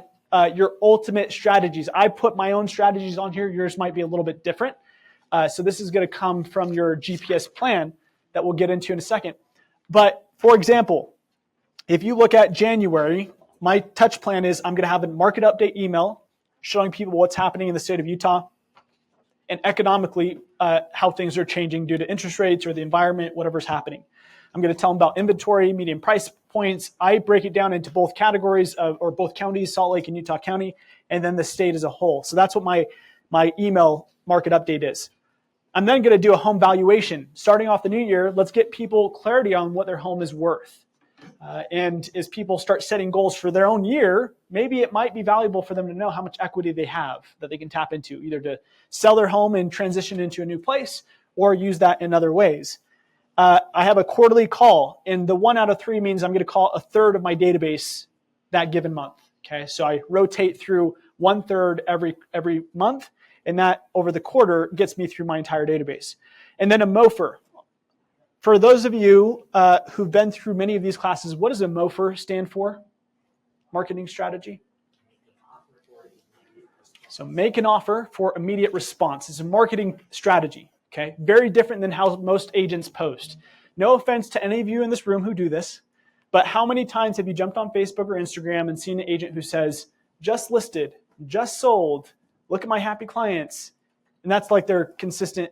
your ultimate strategies. I put my own strategies on here. Yours might be a little bit different. So this is going to come from your GPS plan that we'll get into in a second. But for example, if you look at January, my touch plan is I'm going to have a market update email showing people what's happening in the state of Utah and economically how things are changing due to interest rates or the environment, whatever's happening. I'm going to tell them about inventory, median price points. I break it down into both categories or both counties, Salt Lake and Utah County, and then the state as a whole. So that's what my email market update is. I'm then going to do a home valuation. Starting off the new year, let's get people clarity on what their home is worth. And as people start setting goals for their own year, maybe it might be valuable for them to know how much equity they have that they can tap into, either to sell their home and transition into a new place or use that in other ways. I have a quarterly call, and the 1 out of 3 means I'm going to call a third of my database that given month. Okay, so I rotate through 1/3 every month, and that over the quarter gets me through my entire database. And then a MOFR. For those of you who've been through many of these classes, what does a MOFR stand for? Marketing strategy. So make an offer for immediate response. It's a marketing strategy, okay? Very different than how most agents post. No offense to any of you in this room who do this, but how many times have you jumped on Facebook or Instagram and seen an agent who says, just listed, just sold, look at my happy clients? And that's like their consistent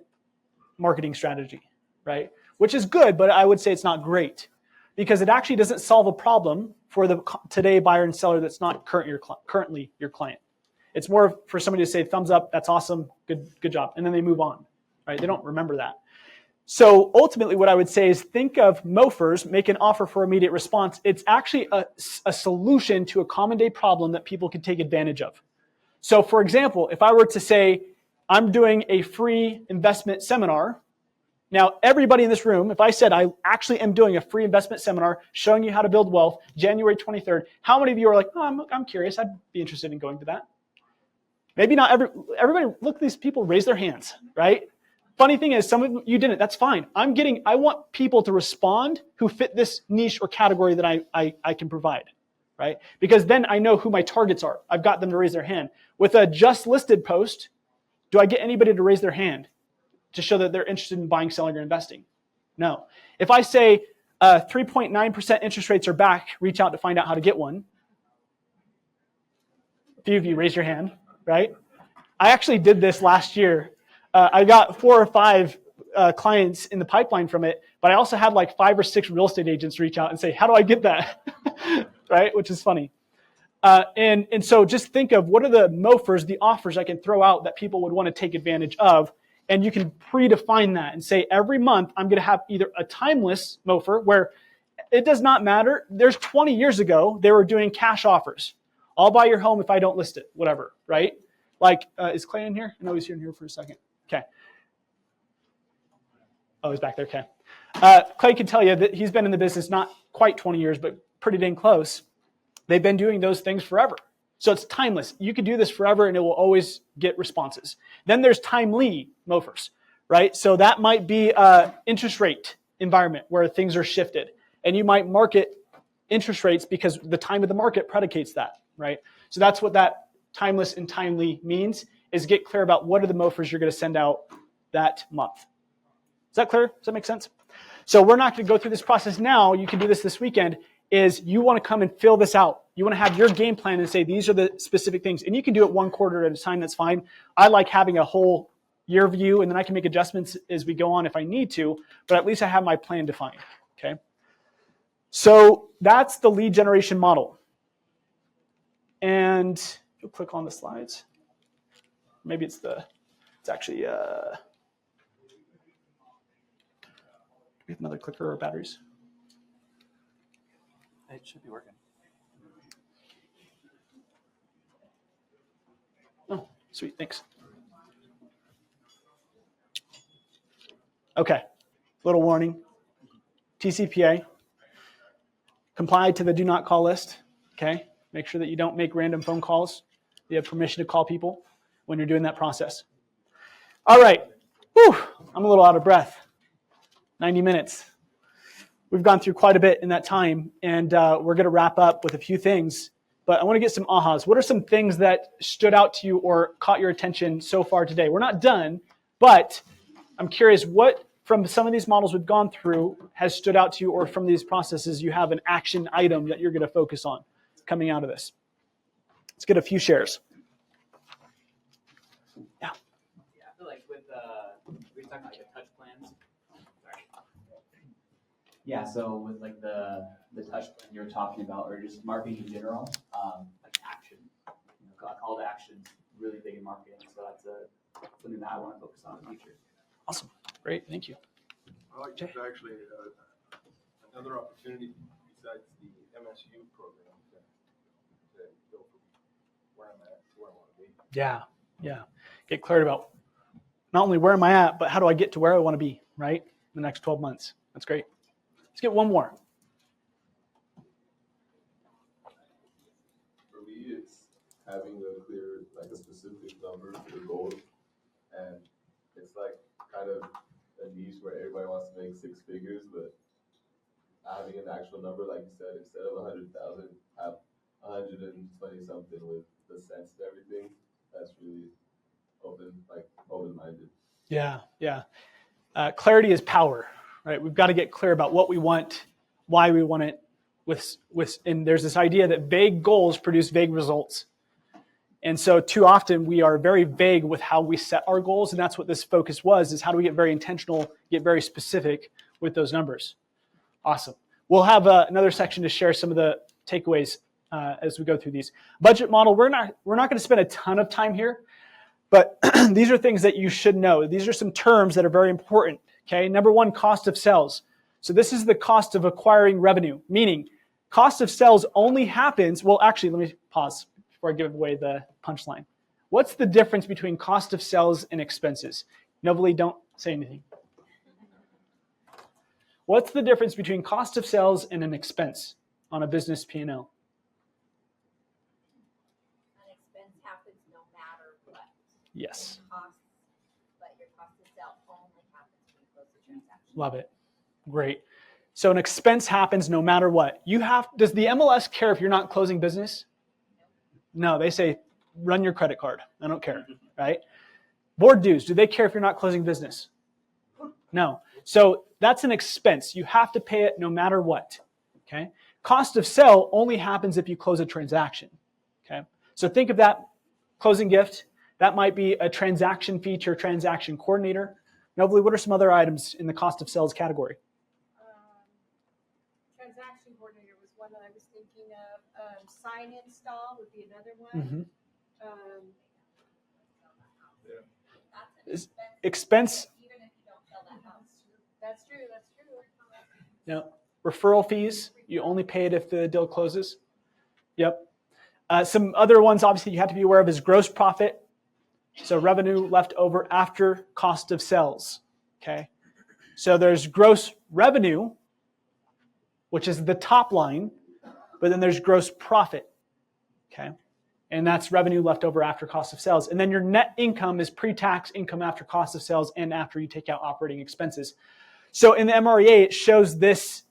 marketing strategy, right? Which is good, but I would say it's not great because it actually doesn't solve a problem for the today buyer and seller that's not currently your client. It's more for somebody to say, thumbs up, that's awesome, good job. And then they move on, right? They don't remember that. So ultimately what I would say is think of MOFRs, make an offer for immediate response. It's actually a solution to a common day problem that people can take advantage of. So for example, if I were to say, I'm doing a free investment seminar. Now, everybody in this room, if I said I actually am doing a free investment seminar showing you how to build wealth, January 23rd, how many of you are like, oh, I'm curious, I'd be interested in going to that? Maybe not everybody, look, these people raise their hands, right? Funny thing is, some of you didn't, that's fine. I want people to respond who fit this niche or category that I can provide, right? Because then I know who my targets are. I've got them to raise their hand. With a just listed post, do I get anybody to raise their hand to show that they're interested in buying, selling, or investing? No. If I say 3.9% interest rates are back, reach out to find out how to get one. A few of you raise your hand, right? I actually did this last year. I got 4 or 5 clients in the pipeline from it, but I also had like 5 or 6 real estate agents reach out and say, how do I get that? Right? Which is funny. And so just think of what are the MOFRs, the offers I can throw out that people would want to take advantage of. And you can predefine that and say every month I'm going to have either a timeless MOFR where it does not matter. There's 20 years ago, they were doing cash offers. I'll buy your home if I don't list it, whatever, right? Like, is Clay in here? I know he's in here for a second. Okay. Oh, he's back there. Okay. Clay can tell you that he's been in the business not quite 20 years, but pretty dang close. They've been doing those things forever. So it's timeless. You could do this forever and it will always get responses. Then there's timely MOFRs, right? So that might be an interest rate environment where things are shifted. And you might market interest rates because the time of the market predicates that, right? So that's what that timeless and timely means, is get clear about what are the MOFRs you're going to send out that month. Is that clear? Does that make sense? So we're not going to go through this process now. You can do this weekend, is you want to come and fill this out. You want to have your game plan and say, these are the specific things. And you can do it one quarter at a time. That's fine. I like having a whole year view, and then I can make adjustments as we go on if I need to, but at least I have my plan defined, okay? So that's the lead generation model. And you'll click on the slides. Maybe it's actually, do we have another clicker or batteries? It should be working. Oh, sweet, thanks. Okay, little warning. TCPA, comply to the do not call list, okay? Make sure that you don't make random phone calls. You have permission to call people when you're doing that process. All right, whew, I'm a little out of breath. 90 minutes. We've gone through quite a bit in that time, and we're going to wrap up with a few things, but I want to get some ahas. What are some things that stood out to you or caught your attention so far today? We're not done, but I'm curious what from some of these models we've gone through has stood out to you, or from these processes you have an action item that you're going to focus on coming out of this. Let's get a few shares. Yeah. Yeah, I feel like with we were talking about like the touch plans. Sorry. Yeah, so with like the touch plan you were talking about, or just marketing in general, like action, call to action, really big in marketing. So that's something that I want to focus on in the future. Awesome. Great. Thank you. I like to actually another opportunity besides the MSU program to go from where I'm at to where I want to be. Yeah. Yeah. Get clear about not only where am I at, but how do I get to where I want to be, right? In the next 12 months. That's great. Let's get one more. For me, it's having a clear, like a specific number for the goal. And it's like kind of a niche where everybody wants to make six figures, but having an actual number, like you said, instead of 100,000, have 120 something with the cents and everything. That's really open-minded. Yeah. Yeah. Clarity is power, right? We've got to get clear about what we want, why we want it, and there's this idea that vague goals produce vague results. And so too often we are very vague with how we set our goals, and that's what this focus was, is how do we get very intentional, get very specific with those numbers. Awesome. We'll have another section to share some of the takeaways as we go through these. Budget model, we're not going to spend a ton of time here, but these are things that you should know. These are some terms that are very important, okay? Number one, cost of sales. So this is the cost of acquiring revenue, meaning cost of sales only happens, well, actually, let me pause before I give away the punchline. What's the difference between cost of sales and expenses? Nobly, don't say anything. What's the difference between cost of sales and an expense on a business P&L? An expense happens no matter what. Yes. Costs, but your cost of sale only happens when you close the transaction. Love it. Great. So an expense happens no matter what. Does the MLS care if you're not closing business? No, they say, run your credit card. I don't care, right? Board dues, do they care if you're not closing business? No. So that's an expense. You have to pay it no matter what, okay? Cost of sale only happens if you close a transaction, okay? So think of that closing gift. That might be a transaction feature, transaction coordinator. Nobly, what are some other items in the cost of sales category? Transaction coordinator was one that I was thinking of. Sign install would be another one. Mm-hmm. That's an Expense. even if you don't sell that house. That's true. That's true. No. Referral fees, you only pay it if the deal closes. Yep. Some other ones, obviously, you have to be aware of is gross profit. So revenue left over after cost of sales. Okay. So there's gross revenue, which is the top line, but then there's gross profit, okay? And that's revenue left over after cost of sales. And then your net income is pre-tax income after cost of sales and after you take out operating expenses. So in the MREA,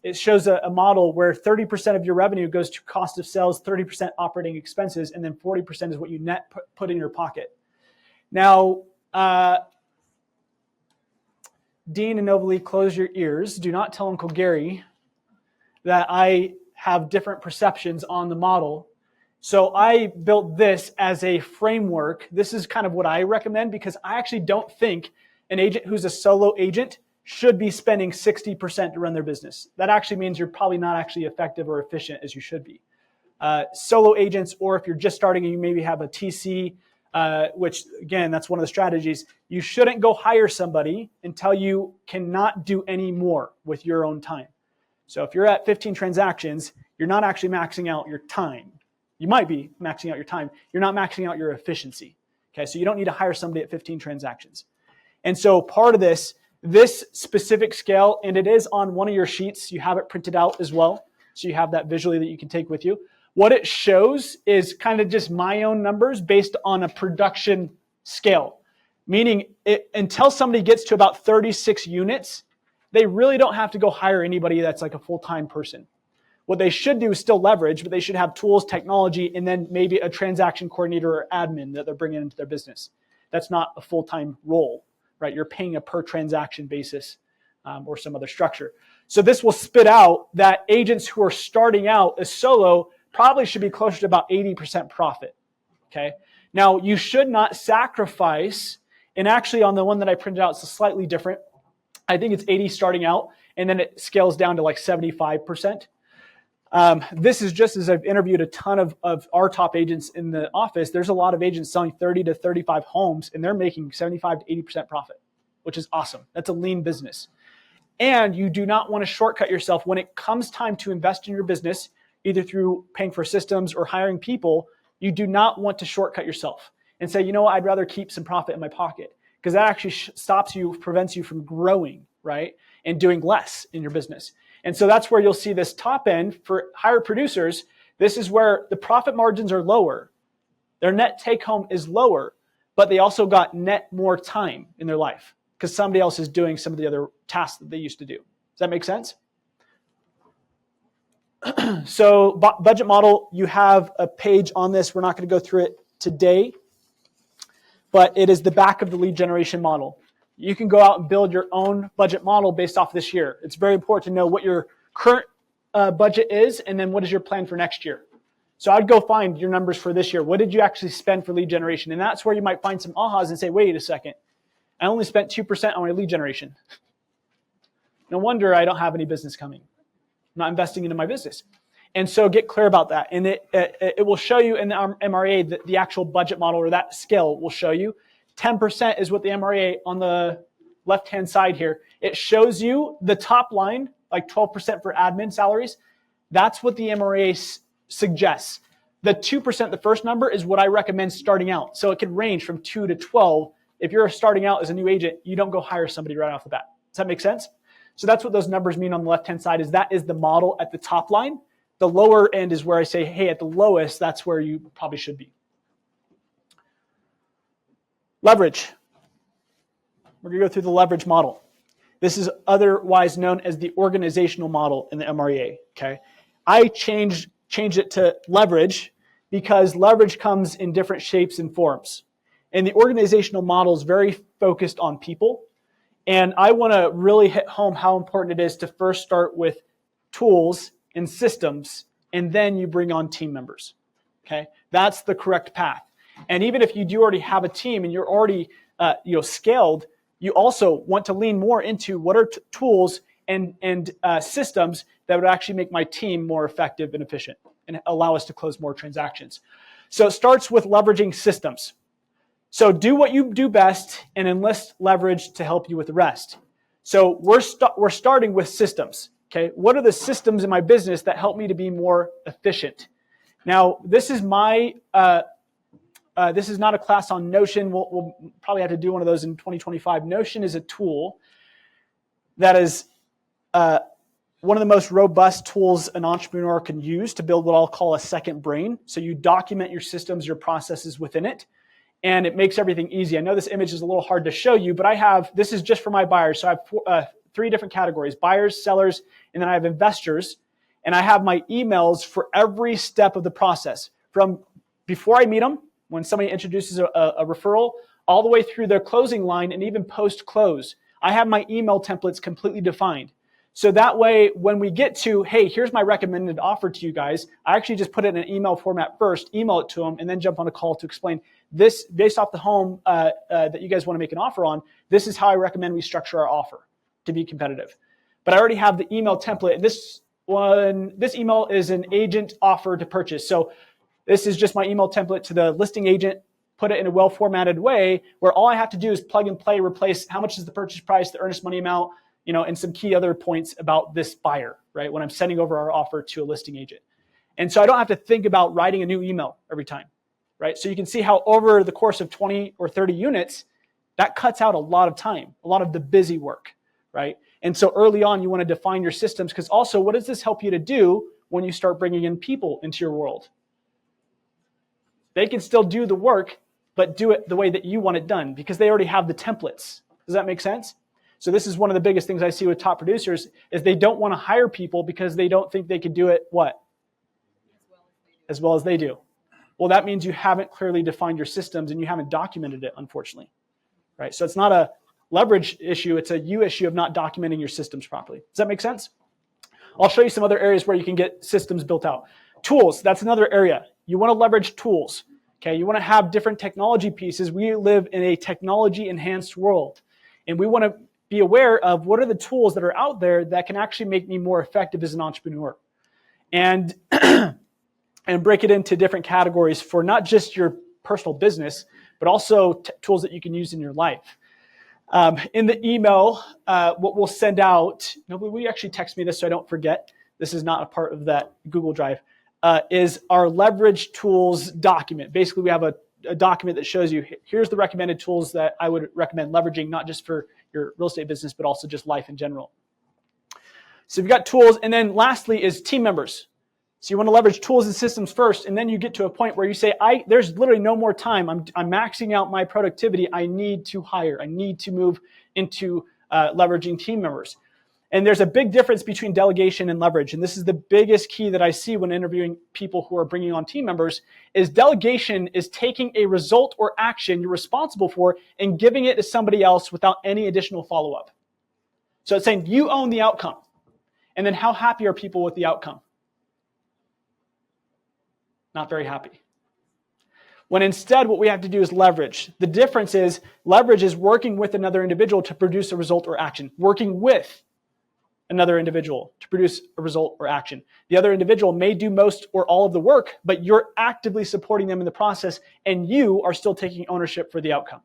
it shows a model where 30% of your revenue goes to cost of sales, 30% operating expenses, and then 40% is what you net put in your pocket. Now, Dean and Novalee, close your ears. Do not tell Uncle Gary that I have different perceptions on the model. So I built this as a framework. This is kind of what I recommend because I actually don't think an agent who's a solo agent should be spending 60% to run their business. That actually means you're probably not actually effective or efficient as you should be. Solo agents, or if you're just starting and you maybe have a TC, which again, that's one of the strategies, you shouldn't go hire somebody until you cannot do any more with your own time. So if you're at 15 transactions, you're not actually maxing out your time. You might be maxing out your time. You're not maxing out your efficiency. Okay, so you don't need to hire somebody at 15 transactions. And so part of this specific scale, and it is on one of your sheets, you have it printed out as well. So you have that visually that you can take with you. What it shows is kind of just my own numbers based on a production scale. Meaning until somebody gets to about 36 units, they really don't have to go hire anybody that's like a full-time person. What they should do is still leverage, but they should have tools, technology, and then maybe a transaction coordinator or admin that they're bringing into their business. That's not a full-time role, right? You're paying a per transaction basis or some other structure. So this will spit out that agents who are starting out as solo probably should be closer to about 80% profit, okay? Now, you should not sacrifice, and actually on the one that I printed out, it's slightly different. I think it's 80 starting out, and then it scales down to like 75%. This is just as I've interviewed a ton of our top agents in the office. There's a lot of agents selling 30 to 35 homes, and they're making 75 to 80% profit, which is awesome. That's a lean business. And you do not want to shortcut yourself when it comes time to invest in your business, either through paying for systems or hiring people. You do not want to shortcut yourself and say, you know what, I'd rather keep some profit in my pocket, because that actually prevents you from growing, right? And doing less in your business. And so that's where you'll see this top end for higher producers. This is where the profit margins are lower. Their net take home is lower, but they also got net more time in their life because somebody else is doing some of the other tasks that they used to do. Does that make sense? So budget model, you have a page on this. We're not going to go through it today, but it is the back of the lead generation model. You can go out and build your own budget model based off this year. It's very important to know what your current budget is and then what is your plan for next year. So I'd go find your numbers for this year. What did you actually spend for lead generation? And that's where you might find some ahas and say, wait a second, I only spent 2% on my lead generation. No wonder I don't have any business coming. I'm not investing into my business. And so get clear about that. And it will show you in the MREA that the actual budget model or that scale will show you. 10% is what the MREA on the left-hand side here. It shows you the top line, like 12% for admin salaries. That's what the MREA suggests. The 2%, the first number, is what I recommend starting out. So it can range from 2 to 12. If you're starting out as a new agent, you don't go hire somebody right off the bat. Does that make sense? So that's what those numbers mean on the left-hand side, is that is the model at the top line. The lower end is where I say, hey, at the lowest, that's where you probably should be. Leverage. We're going to go through the leverage model. This is otherwise known as the organizational model in the MREA. Okay, I changed it to leverage because leverage comes in different shapes and forms. And the organizational model is very focused on people. And I want to really hit home how important it is to first start with tools and systems, and then you bring on team members. Okay, that's the correct path. And even if you do already have a team and you're already scaled, you also want to lean more into what are tools and systems that would actually make my team more effective and efficient and allow us to close more transactions. So it starts with leveraging systems. So do what you do best and enlist leverage to help you with the rest. So we're starting with systems. Okay, what are the systems in my business that help me to be more efficient? Now, this is this is not a class on Notion. We'll probably have to do one of those in 2025. Notion is a tool. that is one of the most robust tools an entrepreneur can use to build what I'll call a second brain. So you document your systems, your processes within it, and it makes everything easy. I know this image is a little hard to show you, but this is just for my buyers. So I have 3 different categories: buyers, sellers, and then I have investors. And I have my emails for every step of the process, from before I meet them, when somebody introduces a referral, all the way through their closing line, and even post-close. I have my email templates completely defined. So that way, when we get to, hey, here's my recommended offer to you guys, I actually just put it in an email format first, email it to them, and then jump on a call to explain this based off the home that you guys want to make an offer on. This is how I recommend we structure our offer to be competitive. But I already have the email template. This email is an agent offer to purchase. So this is just my email template to the listing agent, put it in a well-formatted way where all I have to do is plug and play, replace how much is the purchase price, the earnest money amount, and some key other points about this buyer, right? When I'm sending over our offer to a listing agent. And so I don't have to think about writing a new email every time, right? So you can see how over the course of 20 or 30 units, that cuts out a lot of time, a lot of the busy work, right? And so early on, you want to define your systems, because also, what does this help you to do when you start bringing in people into your world? They can still do the work, but do it the way that you want it done, because they already have the templates. Does that make sense? So this is one of the biggest things I see with top producers is they don't want to hire people because they don't think they can do it what? As well as they do. Well, that means you haven't clearly defined your systems and you haven't documented it, unfortunately. Right? So it's not a leverage issue, it's a you issue of not documenting your systems properly. Does that make sense? I'll show you some other areas where you can get systems built out. Tools, that's another area. You want to leverage tools. Okay, you want to have different technology pieces. We live in a technology-enhanced world, and we want to be aware of what are the tools that are out there that can actually make me more effective as an entrepreneur. And, and break it into different categories for not just your personal business, but also tools that you can use in your life. In the email, what we'll send out, we actually text me this so I don't forget. This is not a part of that Google Drive, is our leverage tools document. Basically, we have a document that shows you, here's the recommended tools that I would recommend leveraging, not just for your real estate business, but also just life in general. So you've got tools. And then lastly is team members. So you want to leverage tools and systems first, and then you get to a point where you say, there's literally no more time. I'm maxing out my productivity. I need to hire. I need to move into leveraging team members. And there's a big difference between delegation and leverage. And this is the biggest key that I see when interviewing people who are bringing on team members, is delegation is taking a result or action you're responsible for and giving it to somebody else without any additional follow-up. So it's saying you own the outcome. And then how happy are people with the outcome? Not very happy. When instead what we have to do is leverage. The difference is leverage is working with another individual to produce a result or action. Working with another individual to produce a result or action. The other individual may do most or all of the work, but you're actively supporting them in the process and you are still taking ownership for the outcome.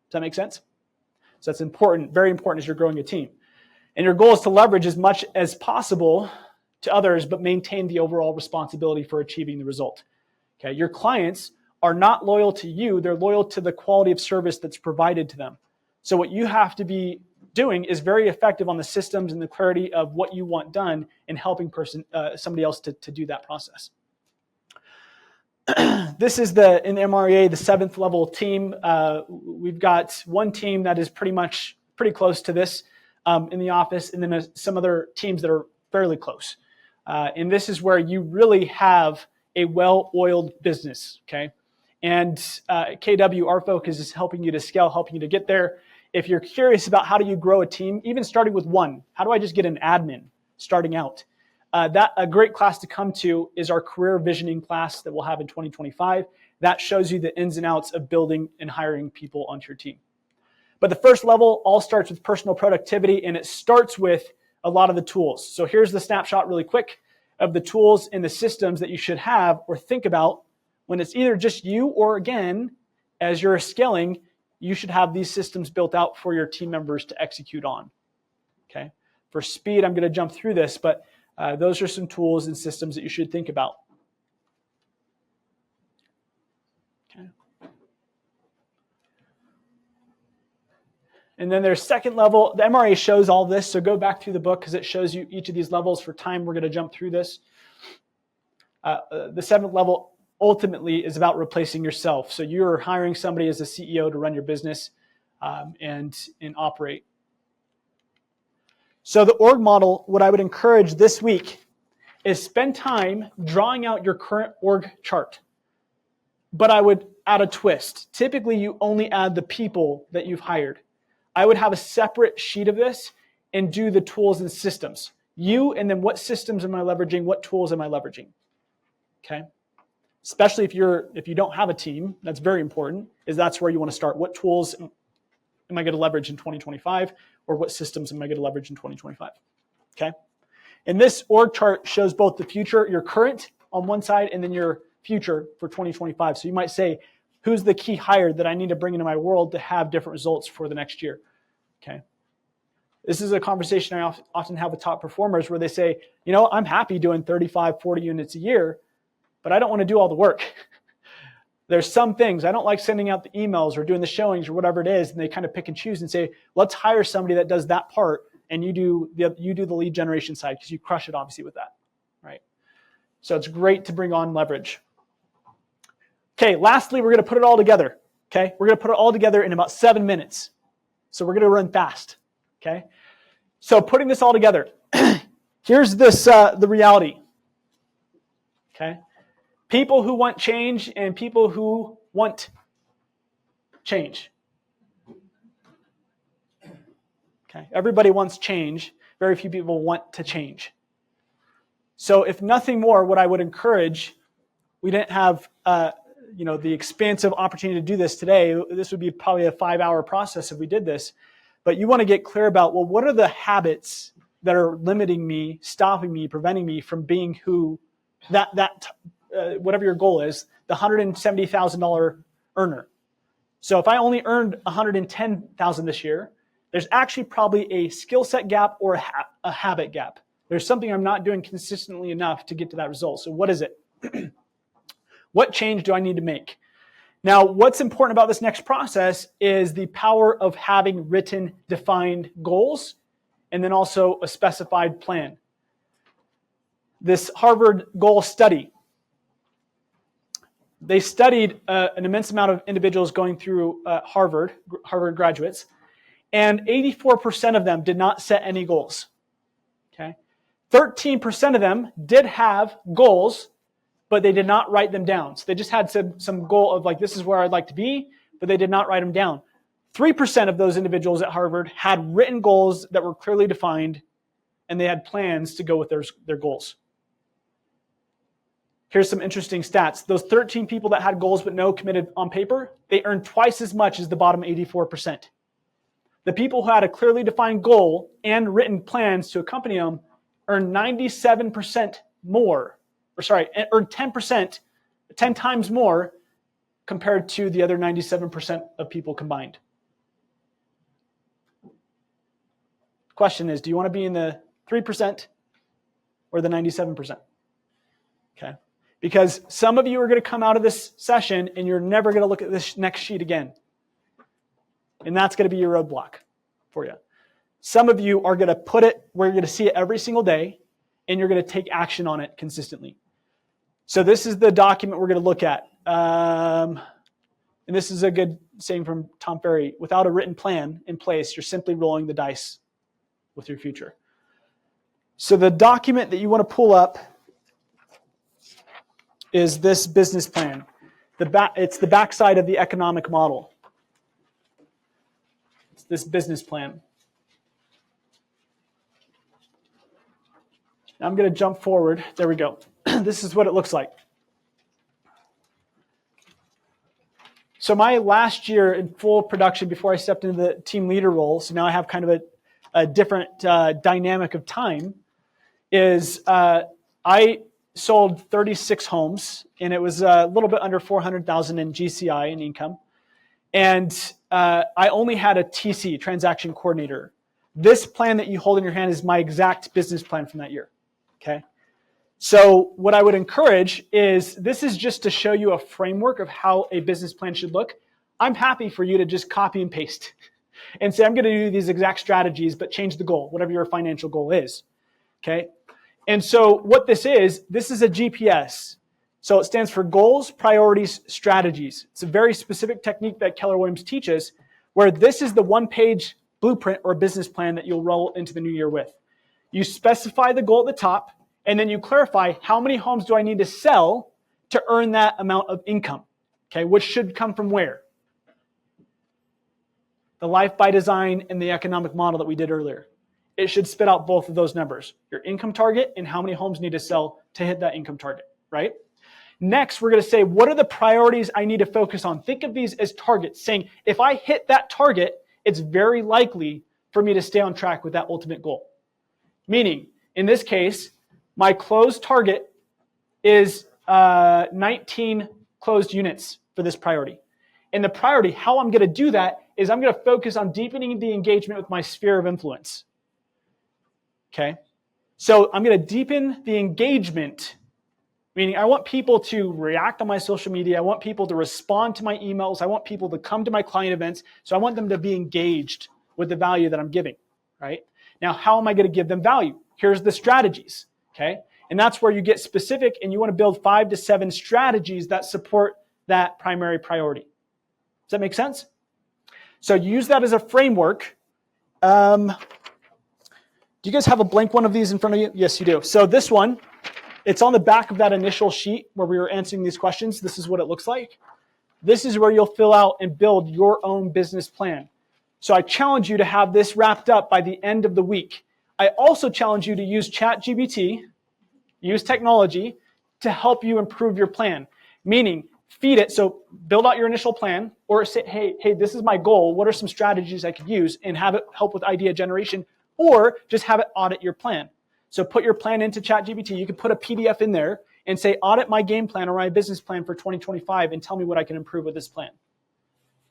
Does that make sense? So that's important, very important as you're growing a team. And your goal is to leverage as much as possible to others, but maintain the overall responsibility for achieving the result. Okay, your clients are not loyal to you, they're loyal to the quality of service that's provided to them. So what you have to be doing is very effective on the systems and the clarity of what you want done in helping somebody else to do that process. This is in the MREA, the 7th level team. We've got one team that is pretty close to this in the office, and then some other teams that are fairly close. And this is where you really have a well-oiled business, okay? And KW, our focus is helping you to scale, helping you to get there. If you're curious about how do you grow a team, even starting with one, how do I just get an admin starting out? A great class to come to is our career visioning class that we'll have in 2025. That shows you the ins and outs of building and hiring people onto your team. But the first level all starts with personal productivity, and it starts with a lot of the tools. So here's the snapshot really quick of the tools and the systems that you should have or think about when it's either just you or, again, as you're scaling, you should have these systems built out for your team members to execute on. Okay. For speed, I'm going to jump through this, but those are some tools and systems that you should think about. Okay. And then there's second level. The MRA shows all this, so go back through the book because it shows you each of these levels. For time, we're going to jump through this. The seventh level ultimately is about replacing yourself. So you're hiring somebody as a CEO to run your business and operate. So the org model, what I would encourage this week is spend time drawing out your current org chart. But I would add a twist. Typically, you only add the people that you've hired. I would have a separate sheet of this and do the tools and systems. You, and then what systems am I leveraging? What tools am I leveraging? Okay. Especially if you don't have a team, that's very important, is that's where you want to start. What tools am I going to leverage in 2025? Or what systems am I going to leverage in 2025? Okay. And this org chart shows both the future, your current on one side, and then your future for 2025. So you might say, who's the key hire that I need to bring into my world to have different results for the next year? Okay. This is a conversation I often have with top performers where they say, you know, I'm happy doing 35, 40 units a year, but I don't want to do all the work. There's some things, I don't like sending out the emails or doing the showings or whatever it is, and they kind of pick and choose and say, let's hire somebody that does that part, and you do the lead generation side because you crush it obviously with that, right? So it's great to bring on leverage. Okay, lastly, we're going to put it all together. Okay, we're going to put it all together in about 7 minutes. So we're going to run fast. Okay, so putting this all together, here's this the reality. Okay, people who want change and people who want change. Okay, everybody wants change. Very few people want to change. So if nothing more, what I would encourage, we didn't have the expansive opportunity to do this today. This would be probably a 5-hour process if we did this. But you want to get clear about, well, what are the habits that are limiting me, stopping me, preventing me from being who whatever your goal is, the $170,000 earner. So if I only earned $110,000 this year, there's actually probably a skill set gap or a habit gap. There's something I'm not doing consistently enough to get to that result. So what is it? What change do I need to make? Now, what's important about this next process is the power of having written, defined goals, and then also a specified plan. This Harvard goal study, they studied an immense amount of individuals going through Harvard graduates, and 84% of them did not set any goals. Okay, 13% of them did have goals, but they did not write them down. So they just had some goal of like, this is where I'd like to be, but they did not write them down. 3% of those individuals at Harvard had written goals that were clearly defined, and they had plans to go with their goals. Here's some interesting stats. Those 13 people that had goals but no committed on paper, they earned twice as much as the bottom 84%. The people who had a clearly defined goal and written plans to accompany them earned 97% more. Earned 10%, 10 times more compared to the other 97% of people combined. Question is, do you want to be in the 3% or the 97%? Okay. Because some of you are going to come out of this session and you're never going to look at this next sheet again. And that's going to be your roadblock for you. Some of you are going to put it where you're going to see it every single day and you're going to take action on it consistently. So this is the document we're going to look at. And this is a good saying from Tom Ferry. Without a written plan in place, you're simply rolling the dice with your future. So the document that you want to pull up is this business plan. It's the backside of the economic model. It's this business plan. Now I'm going to jump forward. There we go. This is what it looks like. So my last year in full production before I stepped into the team leader role, so now I have kind of a different dynamic of time, is I sold 36 homes, and it was a little bit under $400,000 in GCI in income. And I only had a TC, transaction coordinator. This plan that you hold in your hand is my exact business plan from that year. Okay. So what I would encourage is, this is just to show you a framework of how a business plan should look. I'm happy for you to just copy and paste. and say, I'm going to do these exact strategies, but change the goal, whatever your financial goal is. Okay. And so what this is a GPS. So it stands for goals, priorities, strategies. It's a very specific technique that Keller Williams teaches, where this is the one-page blueprint or business plan that you'll roll into the new year with. You specify the goal at the top, and then you clarify how many homes do I need to sell to earn that amount of income, okay, which should come from where? The Life by Design and the economic model that we did earlier. It should spit out both of those numbers, your income target and how many homes need to sell to hit that income target, right? Next, we're going to say, what are the priorities I need to focus on? Think of these as targets, saying if I hit that target, it's very likely for me to stay on track with that ultimate goal. Meaning, in this case, my closed target is 19 closed units for this priority. And the priority, how I'm going to do that is I'm going to focus on deepening the engagement with my sphere of influence. Okay? So I'm going to deepen the engagement, meaning I want people to react on my social media. I want people to respond to my emails. I want people to come to my client events. So I want them to be engaged with the value that I'm giving, right? Now, how am I going to give them value? Here's the strategies, okay? And that's where you get specific, and you want to build 5 to 7 strategies that support that primary priority. Does that make sense? So use that as a framework. Do you guys have a blank one of these in front of you? Yes, you do. So this one, it's on the back of that initial sheet where we were answering these questions. This is what it looks like. This is where you'll fill out and build your own business plan. So I challenge you to have this wrapped up by the end of the week. I also challenge you to use ChatGPT, use technology to help you improve your plan. Meaning, feed it. So build out your initial plan, or say, hey, this is my goal. What are some strategies I could use? And have it help with idea generation, or just have it audit your plan. So put your plan into ChatGPT. You can put a PDF in there and say, audit my game plan or my business plan for 2025 and tell me what I can improve with this plan.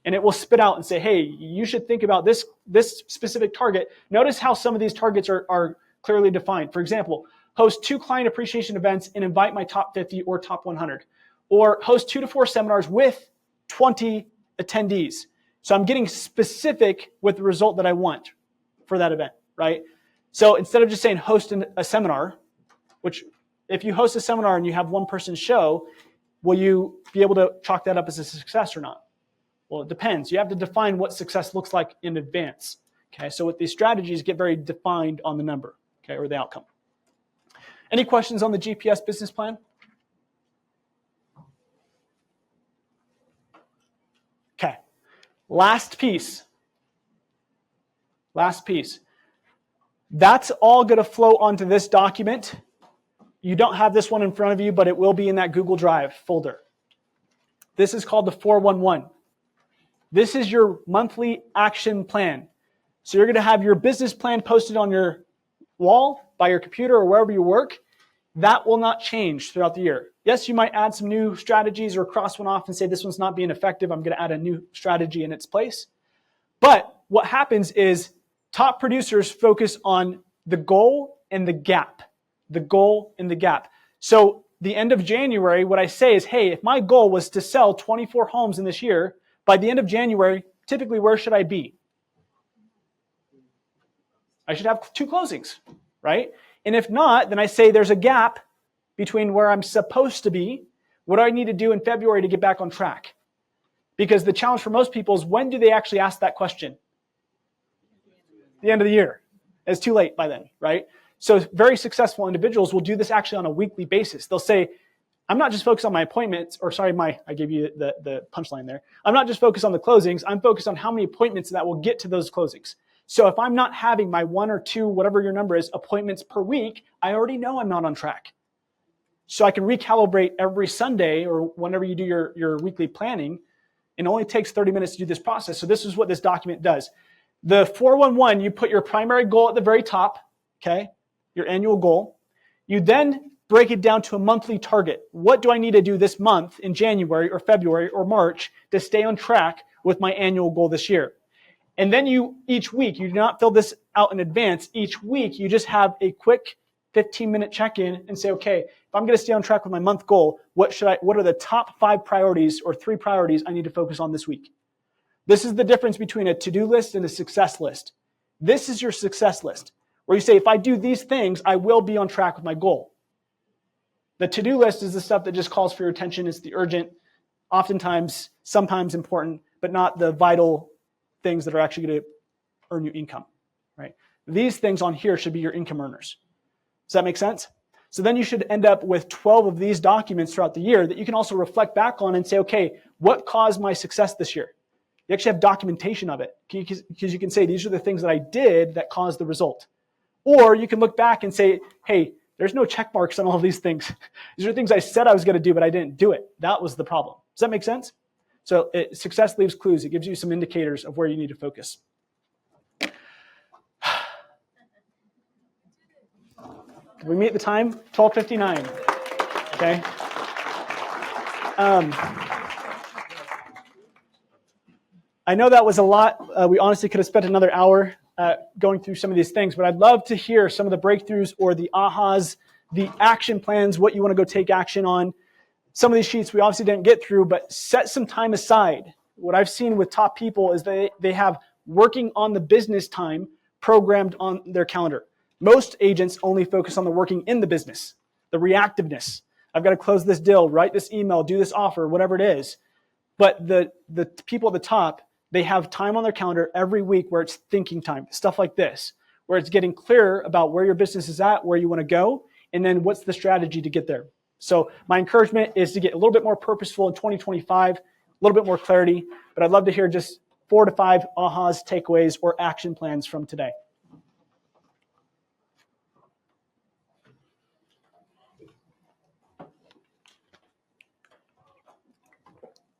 And it will spit out and say, hey, you should think about this specific target. Notice how some of these targets are clearly defined. For example, host 2 client appreciation events and invite my top 50 or top 100. Or host 2 to 4 seminars with 20 attendees. So I'm getting specific with the result that I want for that event, right? So instead of just saying host a seminar, which if you host a seminar and you have one person show, will you be able to chalk that up as a success or not? Well, it depends. You have to define what success looks like in advance. Okay, so with these strategies, get very defined on the number, okay, or the outcome. Any questions on the GPS business plan? Okay, last piece. That's all going to flow onto this document. You don't have this one in front of you, but it will be in that Google Drive folder. This is called the 411. This is your monthly action plan. So you're going to have your business plan posted on your wall, by your computer, or wherever you work. That will not change throughout the year. Yes, you might add some new strategies or cross one off and say, this one's not being effective. I'm going to add a new strategy in its place. But what happens is top producers focus on the goal and the gap. The goal and the gap. So the end of January, what I say is, hey, if my goal was to sell 24 homes in this year, by the end of January, typically where should I be? I should have 2 closings, right? And if not, then I say there's a gap between where I'm supposed to be. What do I need to do in February to get back on track? Because the challenge for most people is, when do they actually ask that question? The end of the year. It's too late by then, right? So very successful individuals will do this actually on a weekly basis. They'll say, I'm not just focused on my appointments, or sorry, I gave you the punchline there. I'm not just focused on the closings. I'm focused on how many appointments that will get to those closings. So if I'm not having my 1 or 2, whatever your number is, appointments per week, I already know I'm not on track. So I can recalibrate every Sunday or whenever you do your weekly planning. It only takes 30 minutes to do this process. So this is what this document does. The 411, you put your primary goal at the very top, okay, your annual goal. You then break it down to a monthly target. What do I need to do this month in January or February or March to stay on track with my annual goal this year? And then each week, you do not fill this out in advance. Each week, you just have a quick 15-minute check-in and say, okay, if I'm going to stay on track with my month goal, what are the top 5 priorities or 3 priorities I need to focus on this week? This is the difference between a to-do list and a success list. This is your success list, where you say, if I do these things, I will be on track with my goal. The to-do list is the stuff that just calls for your attention. It's the urgent, oftentimes, sometimes important, but not the vital things that are actually going to earn you income, right? These things on here should be your income earners. Does that make sense? So then you should end up with 12 of these documents throughout the year that you can also reflect back on and say, okay, what caused my success this year? You actually have documentation of it because you can say, these are the things that I did that caused the result. Or you can look back and say, hey, there's no check marks on all of these things. These are things I said I was going to do, but I didn't do it. That was the problem. Does that make sense? So success leaves clues. It gives you some indicators of where you need to focus. Did we meet the time? 12:59. Okay. I know that was a lot. We honestly could have spent another hour going through some of these things, but I'd love to hear some of the breakthroughs or the ahas, the action plans, what you want to go take action on. Some of these sheets we obviously didn't get through, but set some time aside. What I've seen with top people is they have working on the business time programmed on their calendar. Most agents only focus on the working in the business, the reactiveness. I've got to close this deal, write this email, do this offer, whatever it is. But the people at the top, they have time on their calendar every week where it's thinking time, stuff like this, where it's getting clearer about where your business is at, where you want to go, and then what's the strategy to get there. So my encouragement is to get a little bit more purposeful in 2025, a little bit more clarity, but I'd love to hear just 4 to 5 ahas, takeaways, or action plans from today.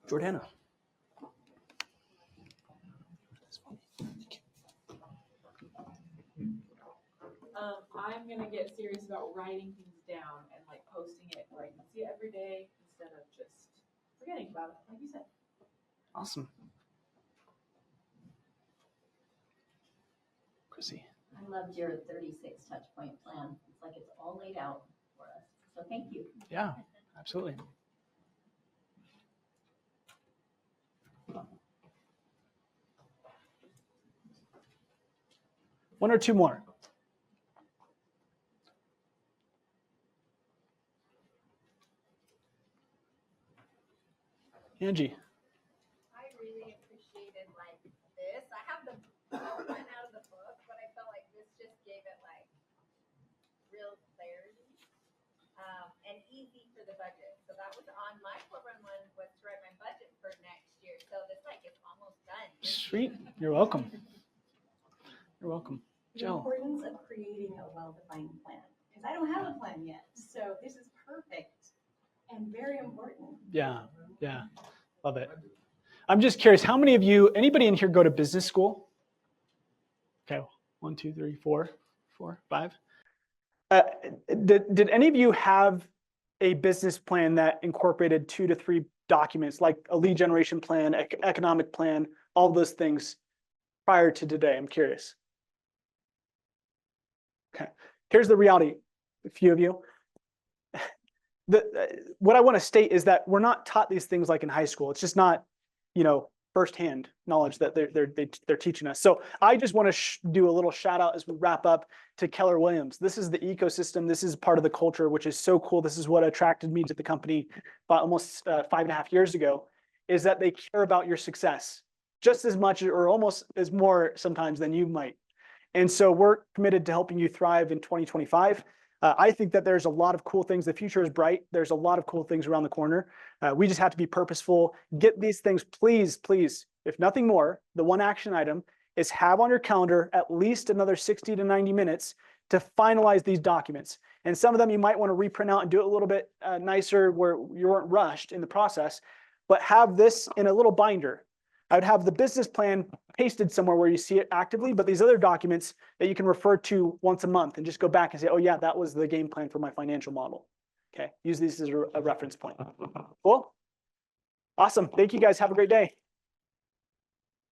Jordana. I'm gonna get serious about writing things down and like posting it where I can see it every day instead of just forgetting about it, like you said. Awesome. Chrissy. I loved your 36 touch point plan. It's like it's all laid out for us. So thank you. Yeah, absolutely. One or two more. Angie. I really appreciated like this. I have the one out of the book, but I felt like this just gave it like real clarity and easy for the budget. So that was on my program one was to write my budget for next year. So this like is almost done. Sweet. You're welcome. You're welcome. The Joe. importance of creating a well-defined plan, because I don't have a plan yet. So this is perfect and very important. Yeah, yeah. Love it. I'm just curious, how many of you, anybody in here go to business school? Okay, 1, 2, 3, 4, 5. Did any of you have a business plan that incorporated 2 to 3 documents, like a lead generation plan, economic plan, all those things prior to today? I'm curious. Okay, here's the reality, a few of you. What I want to state is that we're not taught these things like in high school. It's just not, firsthand knowledge that they're teaching us. So I just want to do a little shout out as we wrap up to Keller Williams. This is the ecosystem. This is part of the culture, which is so cool. This is what attracted me to the company about almost 5.5 years ago, is that they care about your success just as much or almost as more sometimes than you might. And so we're committed to helping you thrive in 2025. I think that there's a lot of cool things. The future is bright. There's a lot of cool things around the corner. We just have to be purposeful. Get these things, please, please. If nothing more, the one action item is have on your calendar at least another 60 to 90 minutes to finalize these documents. And some of them you might want to reprint out and do it a little bit nicer where you weren't rushed in the process, but have this in a little binder. I would have the business plan pasted somewhere where you see it actively, but these other documents that you can refer to once a month and just go back and say, oh yeah, that was the game plan for my financial model. Okay, use these as a reference point. Cool? Awesome. Thank you guys. Have a great day.